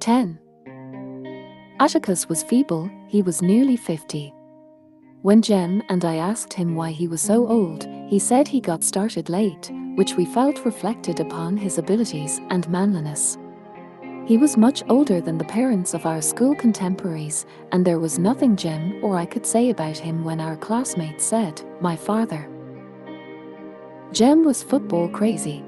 10. Atticus was feeble, he was nearly 50. When Jem and I asked him why he was so old, he said he got started late, which we felt reflected upon his abilities and manliness. He was much older than the parents of our school contemporaries, and there was nothing Jem or I could say about him when our classmates said, "My father." Jem was football crazy.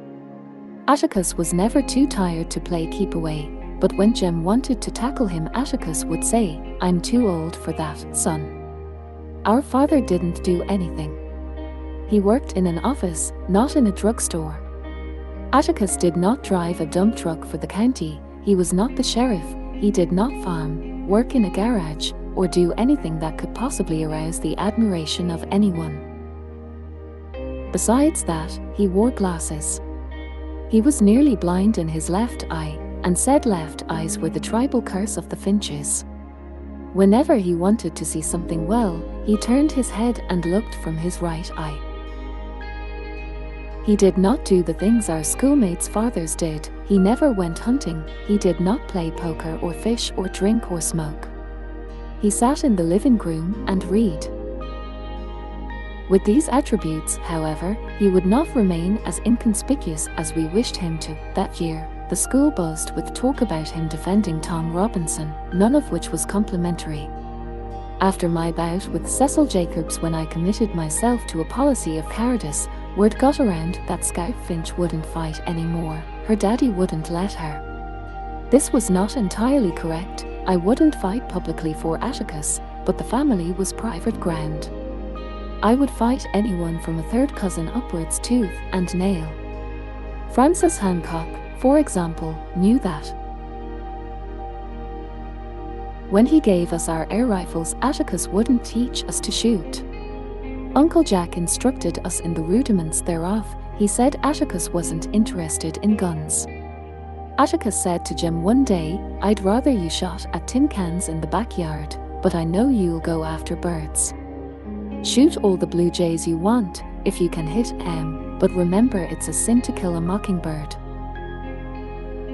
Atticus was never too tired to play keep away, but when Jem wanted to tackle him, Atticus would say, "I'm too old for that, son." Our father didn't do anything. He worked in an office, not in a drugstore. Atticus did not drive a dump truck for the county, he was not the sheriff, he did not farm, work in a garage, or do anything that could possibly arouse the admiration of anyone. Besides that, he wore glasses. He was nearly blind in his left eye, and said left eyes were the tribal curse of the Finches. Whenever he wanted to see something well, he turned his head and looked from his right eye. He did not do the things our schoolmates' fathers did. He never went hunting, he did not play poker or fish or drink or smoke. He sat in the living room and read. With these attributes, however, he would not remain as inconspicuous as we wished him to. That year, the school buzzed with talk about him defending Tom Robinson, none of which was complimentary. After my bout with Cecil Jacobs, when I committed myself to a policy of cowardice, word got around that Scout Finch wouldn't fight anymore, her daddy wouldn't let her. This was not entirely correct, I wouldn't fight publicly for Atticus, but the family was private ground. I would fight anyone from a third cousin upwards tooth and nail. Francis Hancock, for example, knew that. When he gave us our air rifles, Atticus wouldn't teach us to shoot. Uncle Jack instructed us in the rudiments thereof. He said Atticus wasn't interested in guns. Atticus said to Jem one day, "I'd rather you shot at tin cans in the backyard, but I know you'll go after birds. Shoot all the blue jays you want, if you can hit 'em, but remember it's a sin to kill a mockingbird."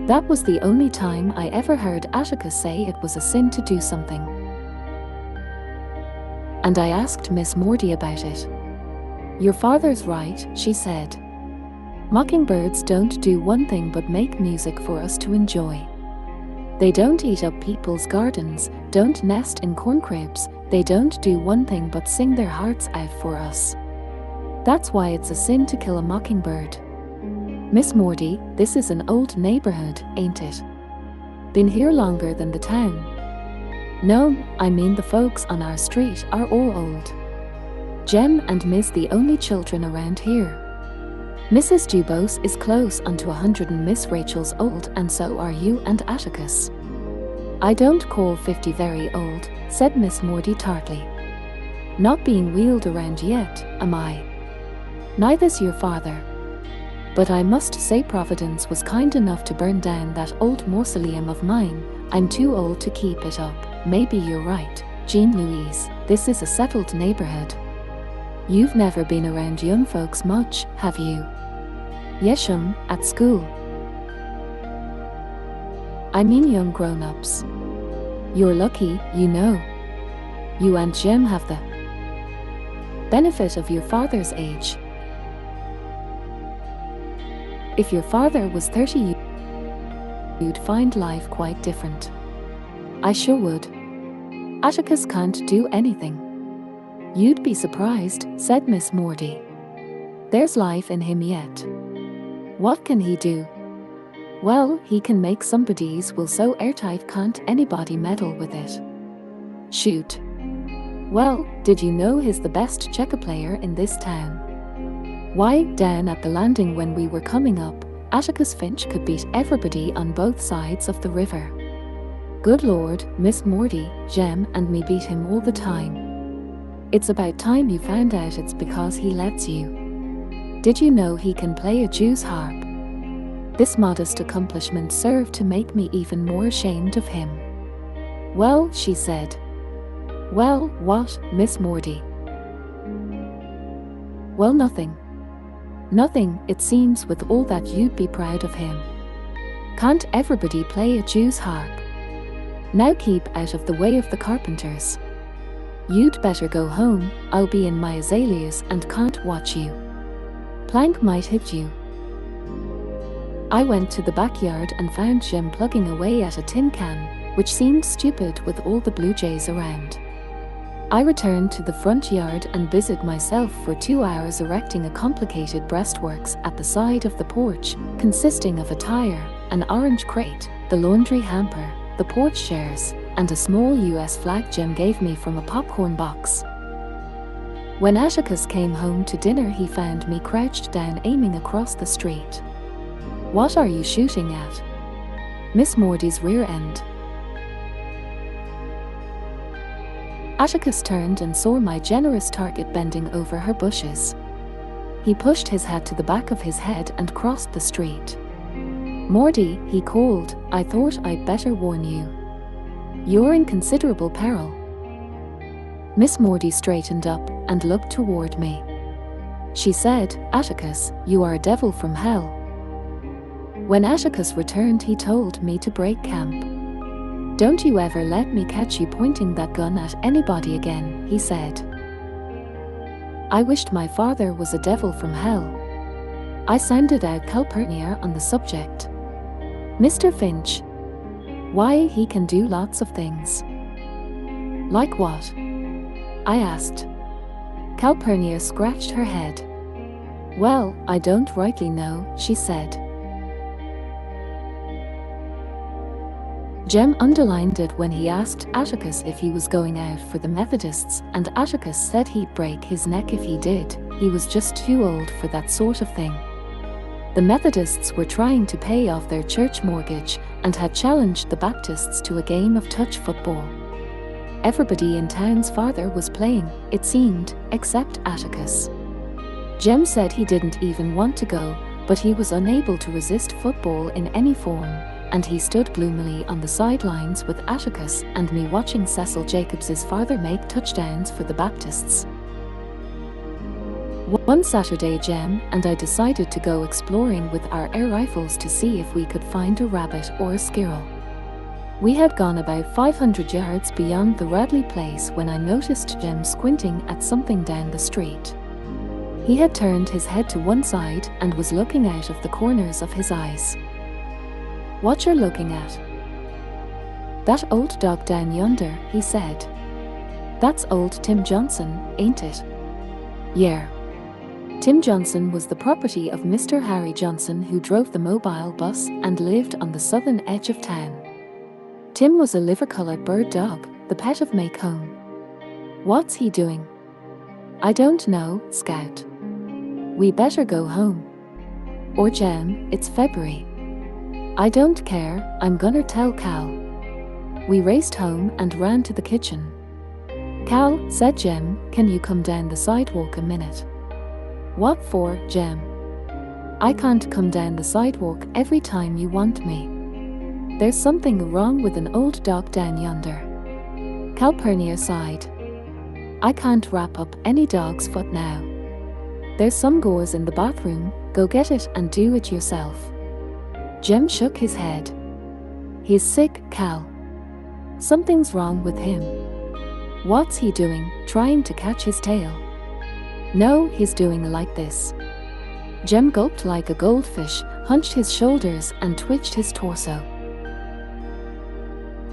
That was the only time I ever heard Atticus say it was a sin to do something. And I asked Miss Mordy about it. "Your father's right," she said. "Mockingbirds don't do one thing but make music for us to enjoy. They don't eat up people's gardens, don't nest in corn cribs, they don't do one thing but sing their hearts out for us. That's why it's a sin to kill a mockingbird. Miss Mordy, this is an old neighborhood, ain't it? Been here longer than the town?" "No, I mean the folks on our street are all old. Jem and Miss the only children around here. Mrs. Dubose is close unto 100 and Miss Rachel's old, and so are you and Atticus." "I don't call 50 very old," said Miss Mordy tartly. "Not being wheeled around yet, am I? Neither's your father. But I must say Providence was kind enough to burn down that old mausoleum of mine. I'm too old to keep it up." "Maybe you're right, Jean Louise, this is a settled neighborhood. You've never been around young folks much, have you?" "Yes'm, at school. I mean young grown-ups. You're lucky, you know. You and Jem have the benefit of your father's age. If your father was 30, you'd find life quite different." "I sure would. Atticus can't do anything." "You'd be surprised," said Miss Mordy. "There's life in him yet." "What can he do?" "Well, he can make some bodies will so airtight can't anybody meddle with it." "Shoot." "Well, did you know he's the best checker player in this town? Why, down at the landing when we were coming up, Atticus Finch could beat everybody on both sides of the river." "Good Lord, Miss Mordy, Jem and me beat him all the time." "It's about time you found out it's because he lets you. Did you know he can play a Jew's harp?" This modest accomplishment served to make me even more ashamed of him. "Well," she said. "Well, what, Miss Mordy?" "Well, nothing. Nothing, it seems, with all that you'd be proud of him. Can't everybody play a Jew's harp?" Now keep out of the way of the carpenters. You'd better go home, I'll be in my azaleas and can't watch you. Plank might hit you. I went to the backyard and found Jim plugging away at a tin can, which seemed stupid with all the blue jays around. I returned to the front yard and busied myself for 2 hours erecting a complicated breastworks at the side of the porch, consisting of a tire, an orange crate, the laundry hamper, the porch chairs, and a small US flag Jim gave me from a popcorn box. When Atticus came home to dinner, he found me crouched down aiming across the street. "What are you shooting at?" "Miss Mordy's rear end." Atticus turned and saw my generous target bending over her bushes. He pushed his hat to the back of his head and crossed the street. "Mordy," he called, "I thought I'd better warn you. You're in considerable peril." Miss Mordy straightened up and looked toward me. She said, "Atticus, you are a devil from hell." When Atticus returned, he told me to break camp. "Don't you ever let me catch you pointing that gun at anybody again," he said. I wished my father was a devil from hell. I sounded out Calpurnia on the subject. "Mr. Finch. Why, he can do lots of things." "Like what?" I asked. Calpurnia scratched her head. "Well, I don't rightly know," she said. Jem underlined it when he asked Atticus if he was going out for the Methodists, and Atticus said he'd break his neck if he did. He was just too old for that sort of thing. The Methodists were trying to pay off their church mortgage and had challenged the Baptists to a game of touch football. Everybody in town's father was playing, it seemed, except Atticus. Jem said he didn't even want to go, but he was unable to resist football in any form, and he stood gloomily on the sidelines with Atticus and me watching Cecil Jacobs's father make touchdowns for the Baptists. One Saturday, Jem and I decided to go exploring with our air rifles to see if we could find a rabbit or a squirrel. We had gone about 500 yards beyond the Radley place when I noticed Jem squinting at something down the street. He had turned his head to one side and was looking out of the corners of his eyes. "What you're looking at?" "That old dog down yonder," he said. "That's old Tim Johnson, ain't it?" "Yeah." Tim Johnson was the property of Mr. Harry Johnson, who drove the mobile bus and lived on the southern edge of town. Tim was a liver-colored bird dog, the pet of Maycomb. "What's he doing?" "I don't know, Scout." "We better go home." "Or Jem, it's February." "I don't care, I'm gonna tell Cal." We raced home and ran to the kitchen. "Cal," said Jem, "can you come down the sidewalk a minute?" "What for, Jem?" "I can't come down the sidewalk every time you want me. There's something wrong with an old dog down yonder." Calpurnia sighed. "I can't wrap up any dog's foot now. There's some gauze in the bathroom, go get it and do it yourself." Jem shook his head. "He's sick, Cal. Something's wrong with him." "What's he doing, trying to catch his tail?" "No, he's doing like this." Jem gulped like a goldfish, hunched his shoulders and twitched his torso.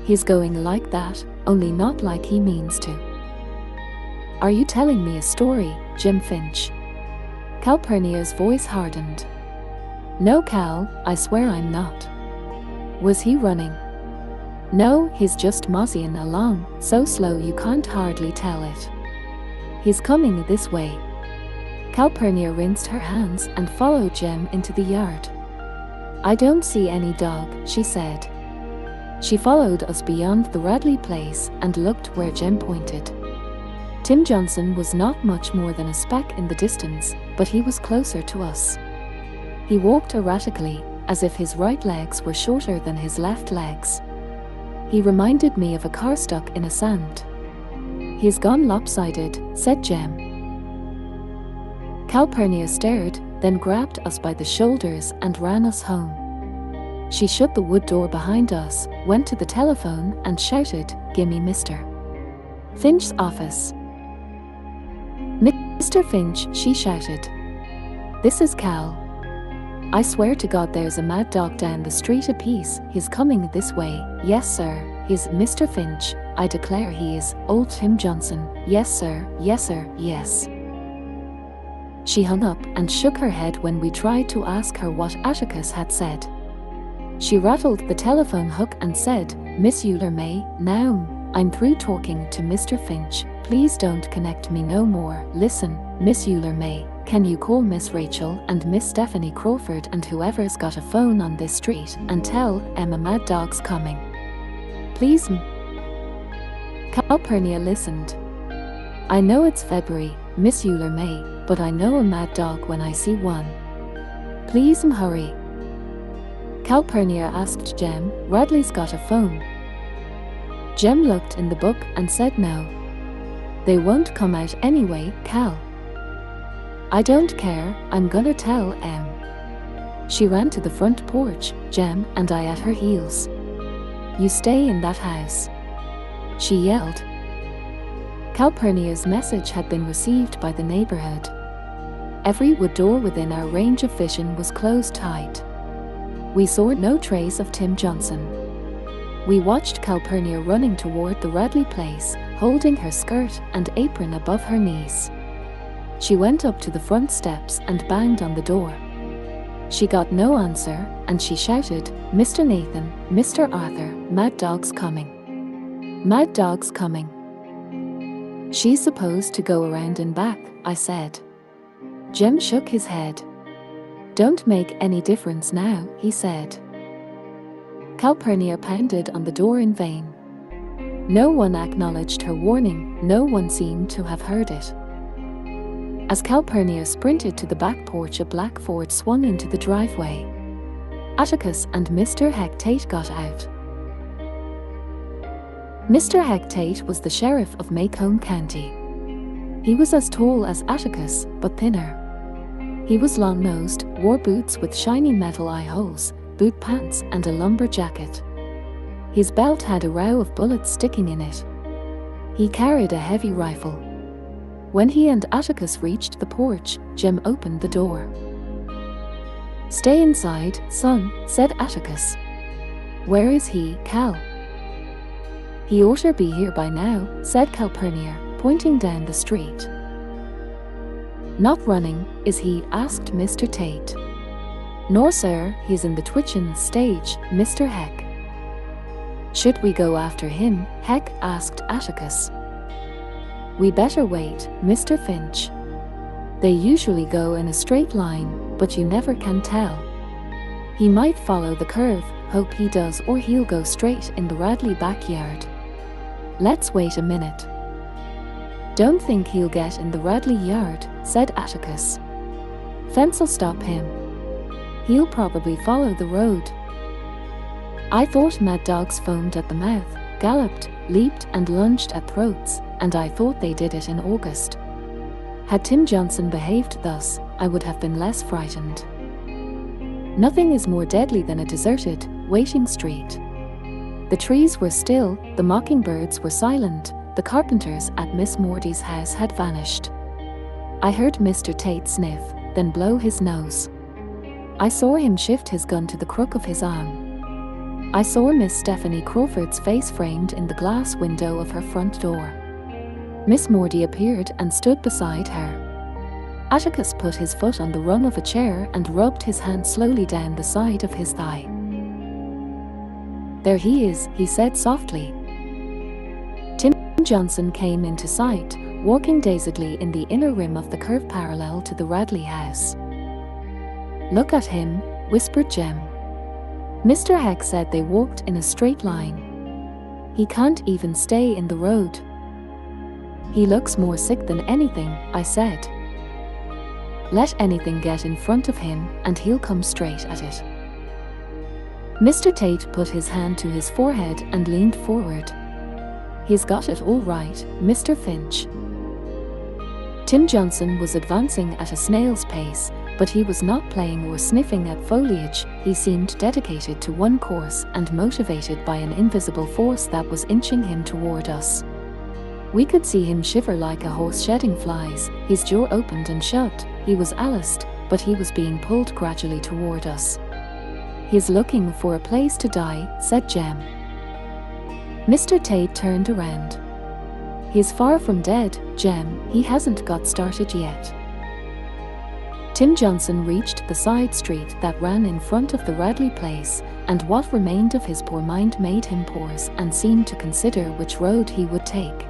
"He's going like that, only not like he means to." "Are you telling me a story, Jim Finch?" Calpurnia's voice hardened. "No, Cal, I swear I'm not." "Was he running?" "No, he's just moseying along, so slow you can't hardly tell it. He's coming this way." Calpurnia rinsed her hands and followed Jem into the yard. "I don't see any dog," she said. She followed us beyond the Radley place and looked where Jem pointed. Tim Johnson was not much more than a speck in the distance, but he was closer to us. He walked erratically, as if his right legs were shorter than his left legs. He reminded me of a car stuck in a sand. "He's gone lopsided," said Jem. Calpurnia stared, then grabbed us by the shoulders and ran us home. She shut the wood door behind us, went to the telephone and shouted, "Gimme Mr. Finch's office." "Mr. Finch," she shouted. "This is Cal. I swear to God there's a mad dog down the street apiece. He's coming this way." "Yes, sir. He's Mr. Finch. I declare he is. Old Tim Johnson." "Yes, sir. Yes, sir. Yes." She hung up and shook her head when we tried to ask her what Atticus had said. She rattled the telephone hook and said, "Miss Euler May, now I'm through talking to Mr. Finch. Please don't connect me no more. Listen, Miss Euler May, can you call Miss Rachel and Miss Stephanie Crawford and whoever's got a phone on this street and tell Emma mad dog's coming? Please." Calpurnia listened. "I know it's February, Miss Euler May, but I know a mad dog when I see one. Please hurry." Calpurnia asked Jem, "Radley's got a phone?" Jem looked in the book and said no. "They won't come out anyway, Cal." "I don't care, I'm gonna tell Em." She ran to the front porch, Jem and I at her heels. "You stay in that house," she yelled. Calpurnia's message had been received by the neighborhood. Every wood door within our range of vision was closed tight. We saw no trace of Tim Johnson. We watched Calpurnia running toward the Radley place, holding her skirt and apron above her knees. She went up to the front steps and banged on the door. She got no answer, and she shouted, "Mr. Nathan, Mr. Arthur, mad dog's coming. Mad dog's coming." "She's supposed to go around and back," I said. Jem shook his head. "Don't make any difference now," he said. Calpurnia pounded on the door in vain. No one acknowledged her warning, no one seemed to have heard it. As Calpurnia sprinted to the back porch, a black Ford swung into the driveway. Atticus and Mr. Hectate got out. Mr. Hectate was the sheriff of Macomb County. He was as tall as Atticus, but thinner. He was long-nosed, wore boots with shiny metal eye holes, boot pants and a lumber jacket. His belt had a row of bullets sticking in it. He carried a heavy rifle. When he and Atticus reached the porch, Jem opened the door. "Stay inside, son," said Atticus. "Where is he, Cal?" "He oughter be here by now," said Calpurnia, pointing down the street. "Not running, is he?" asked Mr. Tate. "No, sir, he's in the twitching stage, Mr. Heck." "Should we go after him, Heck?" asked Atticus. "We better wait, Mr. Finch. They usually go in a straight line, but you never can tell. He might follow the curve, hope he does, or he'll go straight in the Radley backyard. Let's wait a minute." "Don't think he'll get in the Radley yard," said Atticus. "Fence'll stop him. He'll probably follow the road." I thought mad dogs foamed at the mouth, galloped, leaped and lunged at throats, and I thought they did it in August. Had Tim Johnson behaved thus, I would have been less frightened. Nothing is more deadly than a deserted, waiting street. The trees were still, the mockingbirds were silent, the carpenters at Miss Mordy's house had vanished. I heard Mr. Tate sniff, then blow his nose. I saw him shift his gun to the crook of his arm. I saw Miss Stephanie Crawford's face framed in the glass window of her front door. Miss Mordy appeared and stood beside her. Atticus put his foot on the rung of a chair and rubbed his hand slowly down the side of his thigh. "There he is," he said softly. Tim Johnson came into sight, walking dazedly in the inner rim of the curve parallel to the Radley house. "Look at him," whispered Jem. Mr. Heck said they walked in a straight line. "He can't even stay in the road." "He looks more sick than anything," I said. "Let anything get in front of him, and he'll come straight at it." Mr. Tate put his hand to his forehead and leaned forward. "He's got it all right, Mr. Finch." Tim Johnson was advancing at a snail's pace, But he was not playing or sniffing at foliage. He seemed dedicated to one course and motivated by an invisible force that was inching him toward us. We could see him shiver like a horse shedding flies. His jaw opened and shut. He was Aliced, but he was being pulled gradually toward us. "He's looking for a place to die," said Jem. Mr. Tate turned around. "He's far from dead, Jem. He hasn't got started yet." Tim Johnson reached the side street that ran in front of the Radley place, and what remained of his poor mind made him pause and seem to consider which road he would take.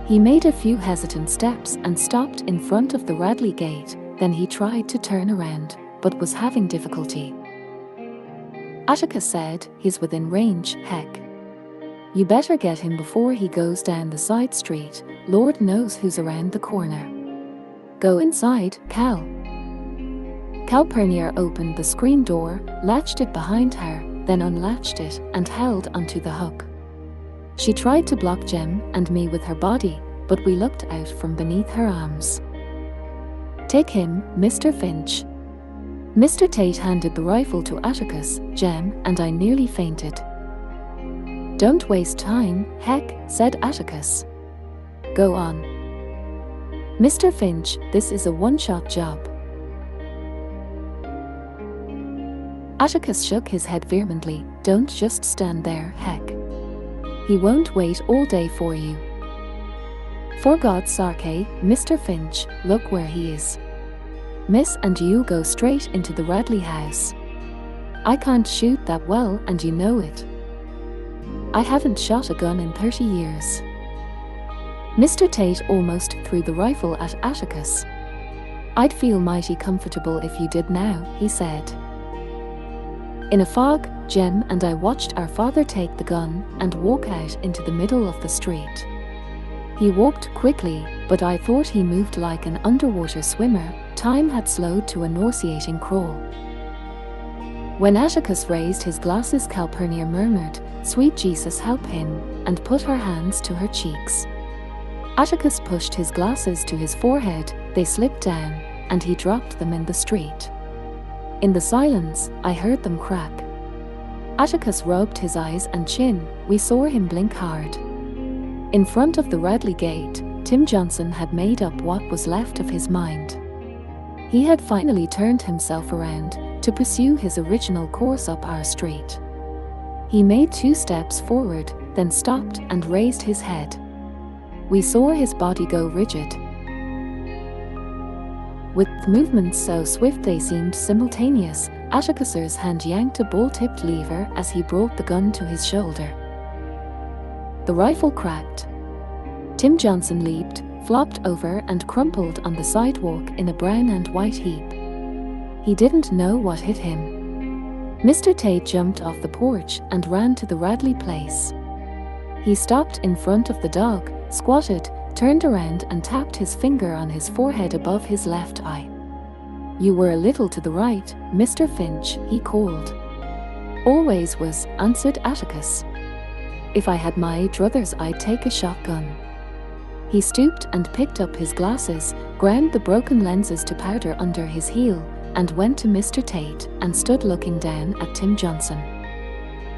He made a few hesitant steps and stopped in front of the Radley gate. Then he tried to turn around, but was having difficulty. Atticus said, "He's within range, heck. You better get him before he goes down the side street. Lord knows who's around the corner. Go inside, Cal." Calpurnia opened the screen door, latched it behind her, then unlatched it and held onto the hook. She tried to block Jem and me with her body, but we looked out from beneath her arms. "Take him, Mr. Finch." Mr. Tate handed the rifle to Atticus, Jem, and I nearly fainted. "Don't waste time, heck," said Atticus. "Go on. Mr. Finch, this is a one-shot job." Atticus shook his head vehemently. "Don't just stand there, heck. He won't wait all day for you. For God's sake, Mr. Finch, look where he is. Miss and you go straight into the Radley house. I can't shoot that well and you know it. I haven't shot a gun in 30 years. Mr. Tate almost threw the rifle at Atticus. "I'd feel mighty comfortable if you did now," he said. In a fog, Jem and I watched our father take the gun and walk out into the middle of the street. He walked quickly, but I thought he moved like an underwater swimmer. Time had slowed to a nauseating crawl. When Atticus raised his glasses, Calpurnia murmured, "Sweet Jesus, help him," and put her hands to her cheeks. Atticus pushed his glasses to his forehead. They slipped down, and he dropped them in the street. In the silence, I heard them crack. Atticus rubbed his eyes and chin. We saw him blink hard. In front of the Radley gate, Tim Johnson had made up what was left of his mind. He had finally turned himself around to pursue his original course up our street. He made 2 steps forward, then stopped and raised his head. We saw his body go rigid. With movements so swift they seemed simultaneous, Atticus's hand yanked a ball-tipped lever as he brought the gun to his shoulder. The rifle cracked. Tim Johnson leaped, flopped over and crumpled on the sidewalk in a brown and white heap. He didn't know what hit him. Mr. Tate jumped off the porch and ran to the Radley place. He stopped in front of the dog, squatted, turned around and tapped his finger on his forehead above his left eye. "You were a little to the right, Mr. Finch," he called. "Always was," answered Atticus. "If I had my druthers I'd take a shotgun." He stooped and picked up his glasses, ground the broken lenses to powder under his heel, and went to Mr. Tate and stood looking down at Tim Johnson.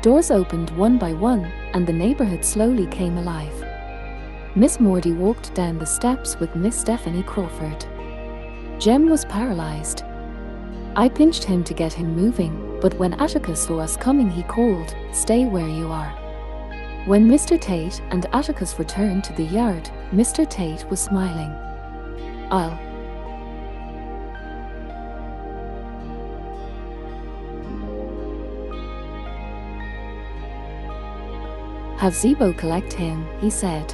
Doors opened one by one, and the neighborhood slowly came alive. Miss Mordy walked down the steps with Miss Stephanie Crawford. Jem was paralyzed. I pinched him to get him moving, but when Atticus saw us coming he called, "Stay where you are." When Mr. Tate and Atticus returned to the yard, Mr. Tate was smiling. "I'll have Zebo collect him," he said.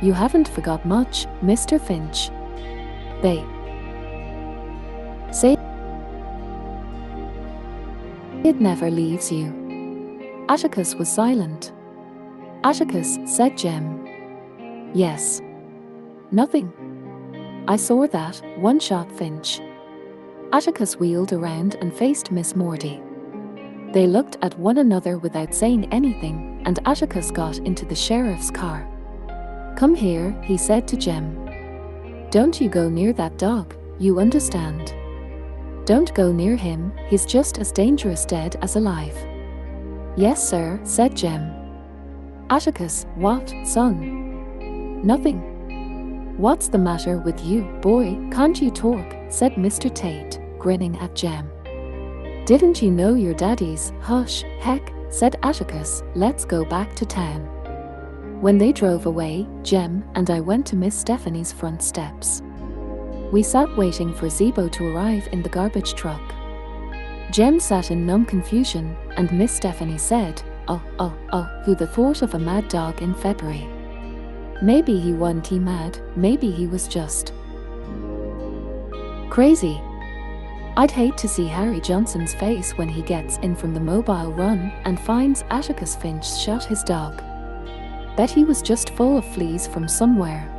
"You haven't forgot much, Mr. Finch. They say it never leaves you." Atticus was silent. "Atticus," said Jem. "Yes." "Nothing. I saw that, one-shot Finch." Atticus wheeled around and faced Miss Mordy. They looked at one another without saying anything, and Atticus got into the sheriff's car. "Come here," he said to Jem. "Don't you go near that dog, you understand. Don't go near him, he's just as dangerous dead as alive. Yes, sir, said Jem. Atticus, what, son? Nothing. What's the matter with you, boy, can't you talk? Said Mr. Tate, grinning at Jem. Didn't you know your daddy's? Hush, heck, said Atticus, let's go back to town. When they drove away, Jem and I went to Miss Stephanie's front steps. We sat waiting for Zebo to arrive in the garbage truck. Jem sat in numb confusion, and Miss Stephanie said, oh, who the thought of a mad dog in February? Maybe he wasn't mad, maybe he was just crazy. I'd hate to see Harry Johnson's face when he gets in from the mobile run and finds Atticus Finch shot his dog. Bet he was just full of fleas from somewhere.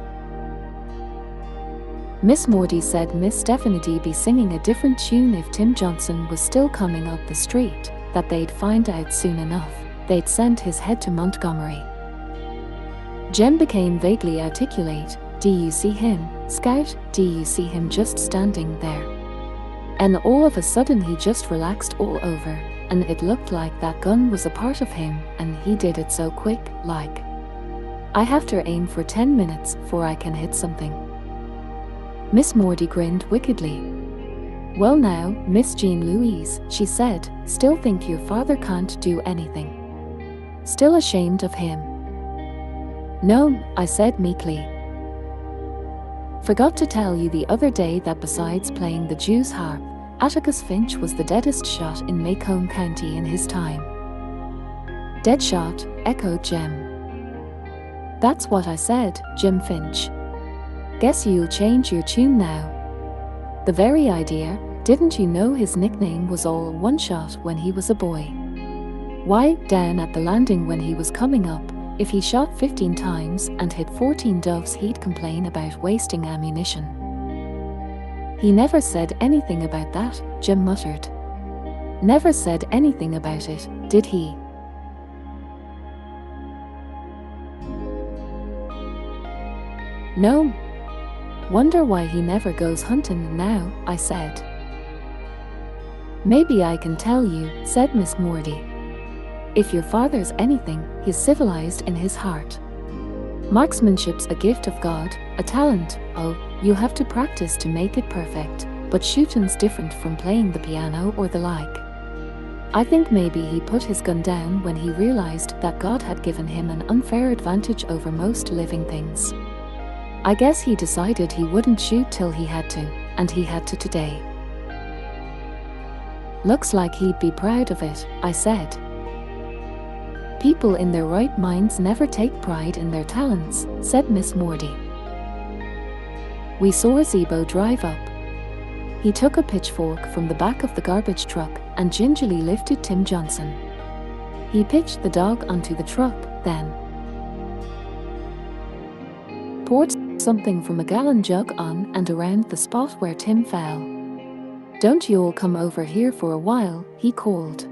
Miss Mordy said Miss Stephanie'd be singing a different tune if Tim Johnson was still coming up the street, that they'd find out soon enough. They'd send his head to Montgomery. Jem became vaguely articulate. Do you see him, Scout? Do you see him just standing there? And all of a sudden he just relaxed all over, and it looked like that gun was a part of him, and he did it so quick, like. I have to aim for 10 minutes before I can hit something. Miss Mordy grinned wickedly. Well now, Miss Jean Louise, she said, still think your father can't do anything? Still ashamed of him? No, I said meekly. Forgot to tell you the other day that besides playing the Jew's harp, Atticus Finch was the deadest shot in Macomb County in his time. Dead shot, echoed Jem. That's what I said, Jim Finch. Guess you'll change your tune now. The very idea, didn't you know his nickname was all one shot when he was a boy? Why, down at the landing when he was coming up, if he shot 15 times and hit 14 doves he'd complain about wasting ammunition. He never said anything about that, Jim muttered. Never said anything about it, did he? No. Wonder why he never goes hunting now, I said. Maybe I can tell you, said Miss Mordy. If your father's anything, he's civilized in his heart. Marksmanship's a gift of God, a talent, oh, you have to practice to make it perfect, but shooting's different from playing the piano or the like. I think maybe he put his gun down when he realized that God had given him an unfair advantage over most living things. I guess he decided he wouldn't shoot till he had to, and he had to today. Looks like he'd be proud of it, I said. People in their right minds never take pride in their talents, said Miss Mordy. We saw Zebo drive up. He took a pitchfork from the back of the garbage truck and gingerly lifted Tim Johnson. He pitched the dog onto the truck, then poured something from a gallon jug on and around the spot where Tim fell. Don't you all come over here for a while, he called.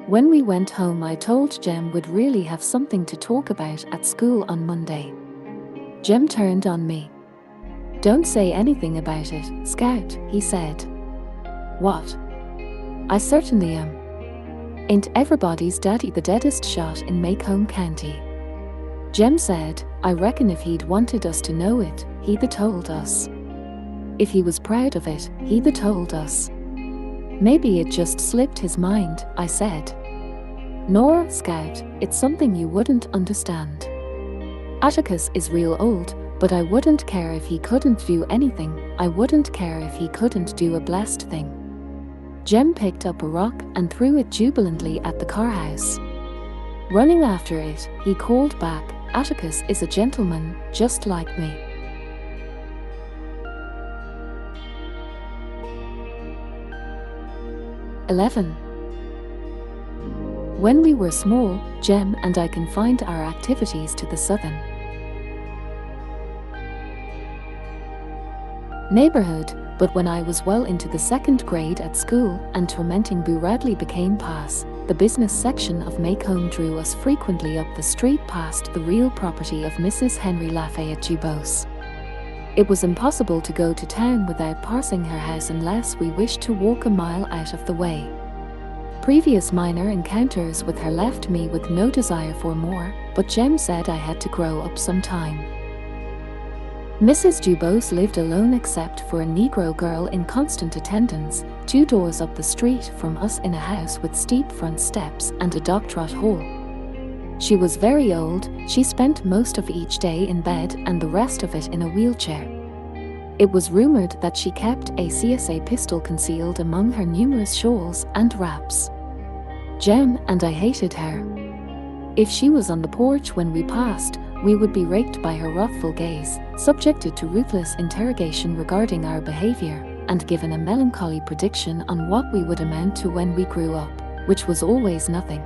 When we went home I told Jem we'd really have something to talk about at school on Monday. Jem turned on me. Don't say anything about it, Scout, he said. What? I certainly am. Ain't everybody's daddy the deadest shot in Macomb County? Jem said, I reckon if he'd wanted us to know it, he'd have told us. If he was proud of it, he'd have told us. Maybe it just slipped his mind, I said. Nor, Scout, it's something you wouldn't understand. Atticus is real old, but I wouldn't care if he couldn't do anything, I wouldn't care if he couldn't do a blessed thing. Jem picked up a rock and threw it jubilantly at the car house. Running after it, he called back, Atticus is a gentleman, just like me. "11. When we were small, Jem and I confined our activities to the southern neighborhood, but when I was well into the second grade at school and tormenting Boo Radley became pass, the business section of Macomb drew us frequently up the street past the real property of Mrs. Henry Lafayette Dubose. It was impossible to go to town without passing her house unless we wished to walk a mile out of the way. Previous minor encounters with her left me with no desire for more, but Jem said I had to grow up sometime. Mrs. Dubose lived alone except for a Negro girl in constant attendance, 2 doors up the street from us in a house with steep front steps and a dog-trot hall. She was very old. She spent most of each day in bed and the rest of it in a wheelchair. It was rumored that she kept a CSA pistol concealed among her numerous shawls and wraps. Jem and I hated her. If she was on the porch when we passed, we would be raked by her wrathful gaze, subjected to ruthless interrogation regarding our behavior, and given a melancholy prediction on what we would amount to when we grew up, which was always nothing.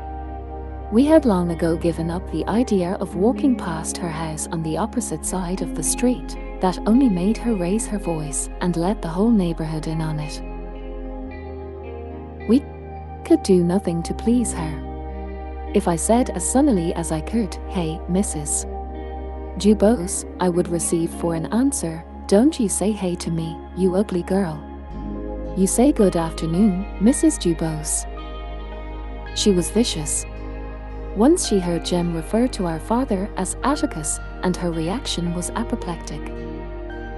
We had long ago given up the idea of walking past her house on the opposite side of the street. That only made her raise her voice and let the whole neighborhood in on it. We could do nothing to please her. If I said as sunnily as I could, "Hey, Mrs. Dubose," I would receive for an answer, "Don't you say hey to me, you ugly girl. You say good afternoon, Mrs. Dubose." She was vicious. Once she heard Jem refer to our father as Atticus, and her reaction was apoplectic.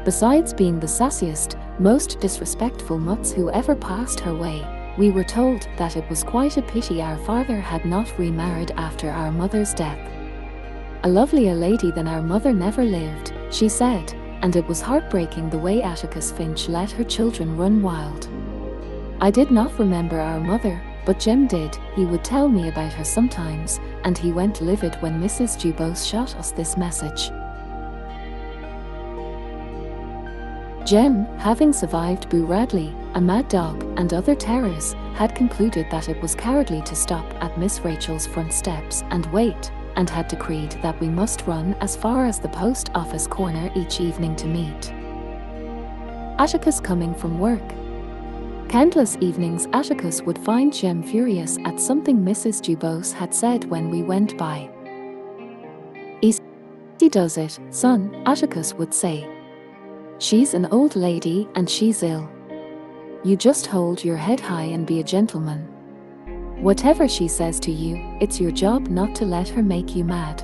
Besides being the sassiest, most disrespectful mutts who ever passed her way, we were told that it was quite a pity our father had not remarried after our mother's death. A lovelier lady than our mother never lived, she said, and it was heartbreaking the way Atticus Finch let her children run wild. I did not remember our mother, but Jem did. He would tell me about her sometimes, and he went livid when Mrs. Dubose shot us this message. Jem, having survived Boo Radley, a mad dog, and other terrors, had concluded that it was cowardly to stop at Miss Rachel's front steps and wait, and had decreed that we must run as far as the post office corner each evening to meet Atticus coming from work. Countless evenings Atticus would find Jem furious at something Mrs. Dubose had said when we went by. "Easy does it, son," Atticus would say. "She's an old lady and she's ill. You just hold your head high and be a gentleman. Whatever she says to you, it's your job not to let her make you mad."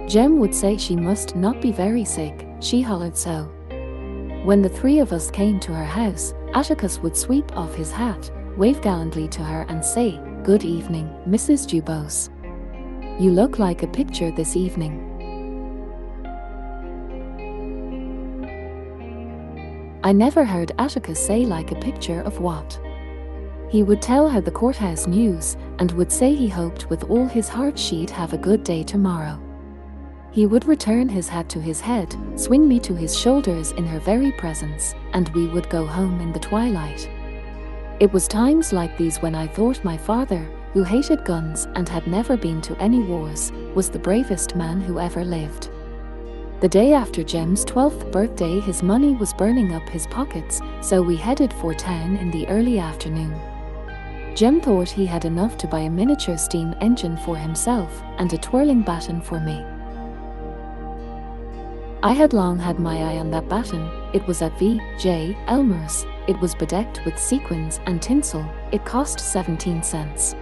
Jem would say she must not be very sick, she hollered so. When the 3 of us came to her house, Atticus would sweep off his hat, wave gallantly to her and say, "Good evening, Mrs. Dubose. You look like a picture this evening." I never heard Atticus say like a picture of what. He would tell her the courthouse news, and would say he hoped with all his heart she'd have a good day tomorrow. He would return his hat to his head, swing me to his shoulders in her very presence, and we would go home in the twilight. It was times like these when I thought my father, who hated guns and had never been to any wars, was the bravest man who ever lived. The day after Jem's 12th birthday, his money was burning up his pockets, so we headed for town in the early afternoon. Jem thought he had enough to buy a miniature steam engine for himself and a twirling baton for me. I had long had my eye on that baton. It was at V.J. Elmer's. It was bedecked with sequins and tinsel. It cost 17 cents.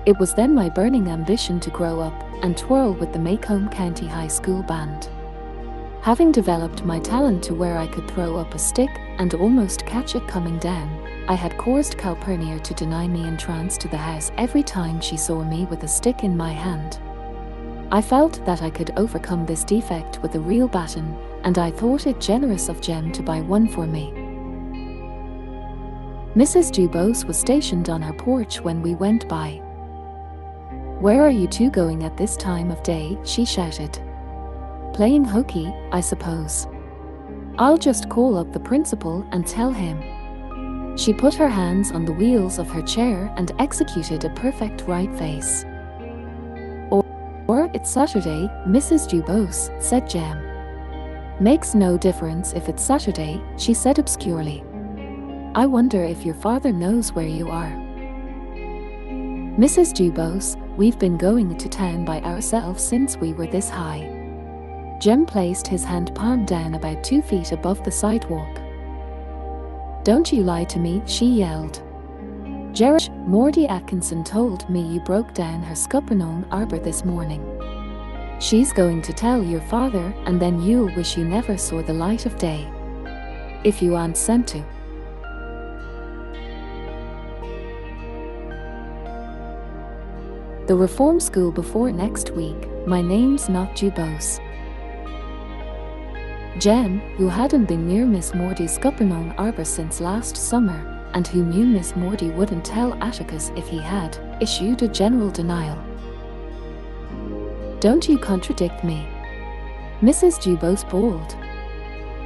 It was then my burning ambition to grow up and twirl with the Macomb County High School band. Having developed my talent to where I could throw up a stick and almost catch it coming down, I had caused Calpurnia to deny me entrance to the house every time she saw me with a stick in my hand. I felt that I could overcome this defect with a real baton, and I thought it generous of Jem to buy one for me. Mrs. Dubose was stationed on her porch when we went by. "Where are you two going at this time of day?" she shouted. "Playing hooky, I suppose. I'll just call up the principal and tell him." She put her hands on the wheels of her chair and executed a perfect right face. Or it's Saturday, Mrs. Dubose, said Jem. "Makes no difference if it's Saturday," she said obscurely. "I wonder if your father knows where you are." "Mrs. Dubose, we've been going to town by ourselves since we were this high. Jem placed his hand palm down about 2 feet above the sidewalk. "Don't you lie to me," she yelled. "Gerard, Morty Atkinson told me you broke down her Scuppernong arbor this morning. She's going to tell your father, and then you'll wish you never saw the light of day. If you aren't sent to the reform school before next week. My name's not Dubose." Jem, who hadn't been near Miss Morty's Scuppernong arbor since last summer, and who knew Miss Morty wouldn't tell Atticus if he had, issued a general denial. "Don't you contradict me," Mrs. Dubose bawled.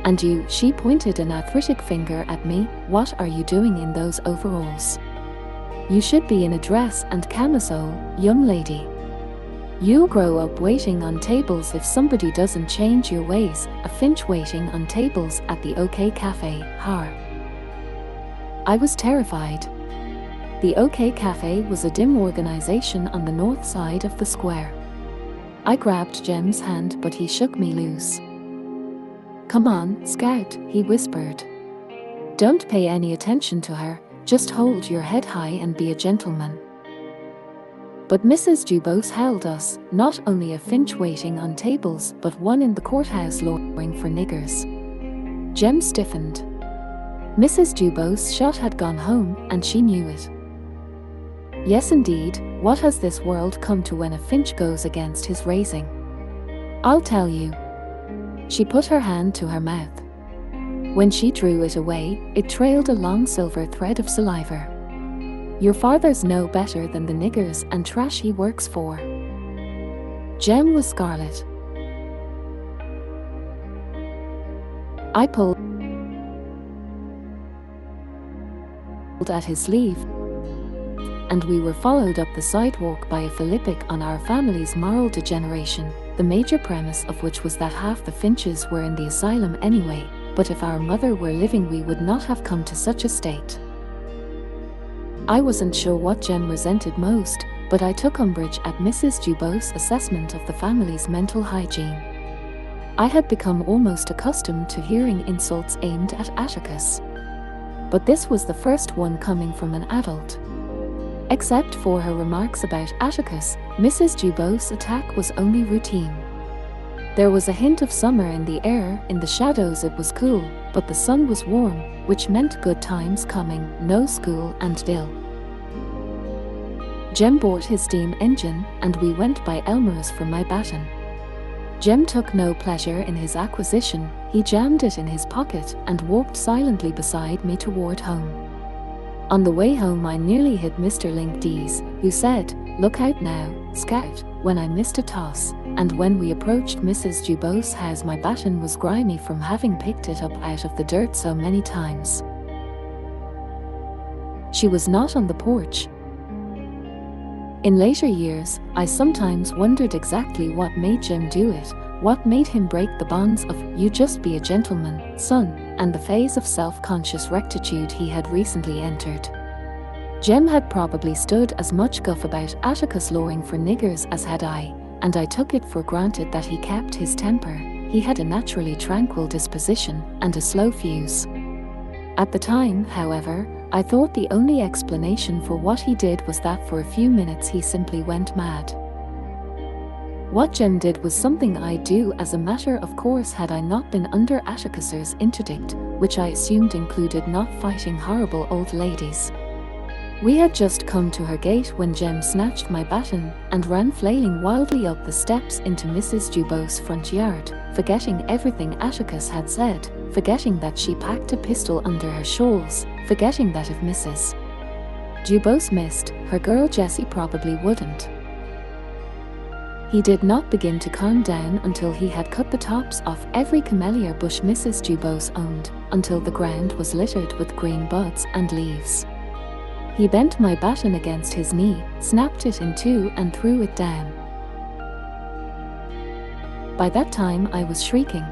"And you," she pointed an arthritic finger at me, "what are you doing in those overalls? You should be in a dress and camisole, young lady. You'll grow up waiting on tables if somebody doesn't change your ways." A Finch waiting on tables at the OK Cafe, Har. I was terrified. The OK Cafe was a dim organization on the north side of the square. I grabbed Jem's hand, but he shook me loose. "Come on, Scout," he whispered. "Don't pay any attention to her, just hold your head high and be a gentleman." But Mrs. Dubose held us, not only a Finch waiting on tables, but one in the courthouse lawyering for niggers. Jem stiffened. Mrs. Dubose's shot had gone home, and she knew it. Yes indeed, what has this world come to when a Finch goes against his raising? I'll tell you. She put her hand to her mouth. When she drew it away, it trailed a long silver thread of saliva. "Your father's no better than the niggers and trash he works for." Jem was scarlet. I pulled at his sleeve, and we were followed up the sidewalk by a philippic on our family's moral degeneration, the major premise of which was that half the Finches were in the asylum anyway, but if our mother were living we would not have come to such a state. I wasn't sure what Jem resented most, but I took umbrage at Mrs. Dubose's assessment of the family's mental hygiene. I had become almost accustomed to hearing insults aimed at Atticus. But this was the first one coming from an adult. Except for her remarks about Atticus, Mrs. Dubose's attack was only routine. There was a hint of summer in the air, in the shadows it was cool, but the sun was warm, which meant good times coming, no school and dill. Jem bought his steam engine, and we went by Elmer's for my baton. Jem took no pleasure in his acquisition, he jammed it in his pocket and walked silently beside me toward home. On the way home I nearly hit Mr. Link Dees, who said, "Look out now, Scout," when I missed a toss, and when we approached Mrs. Dubose's house my baton was grimy from having picked it up out of the dirt so many times. She was not on the porch. In later years, I sometimes wondered exactly what made Jem do it, what made him break the bonds of "you just be a gentleman, son," and the phase of self-conscious rectitude he had recently entered. Jem had probably stood as much guff about Atticus lawyering for niggers as had I, and I took it for granted that he kept his temper. He had a naturally tranquil disposition and a slow fuse. At the time, however, I thought the only explanation for what he did was that for a few minutes he simply went mad. What Jem did was something I'd do as a matter of course had I not been under Atticus's interdict, which I assumed included not fighting horrible old ladies. We had just come to her gate when Jem snatched my baton and ran flailing wildly up the steps into Mrs. Dubose's front yard, forgetting everything Atticus had said, forgetting that she packed a pistol under her shawls, forgetting that if Mrs. Dubose missed, her girl Jessie probably wouldn't. He did not begin to calm down until he had cut the tops off every camellia bush Mrs. Dubose owned, until the ground was littered with green buds and leaves. He bent my baton against his knee, snapped it in two and threw it down. By that time I was shrieking.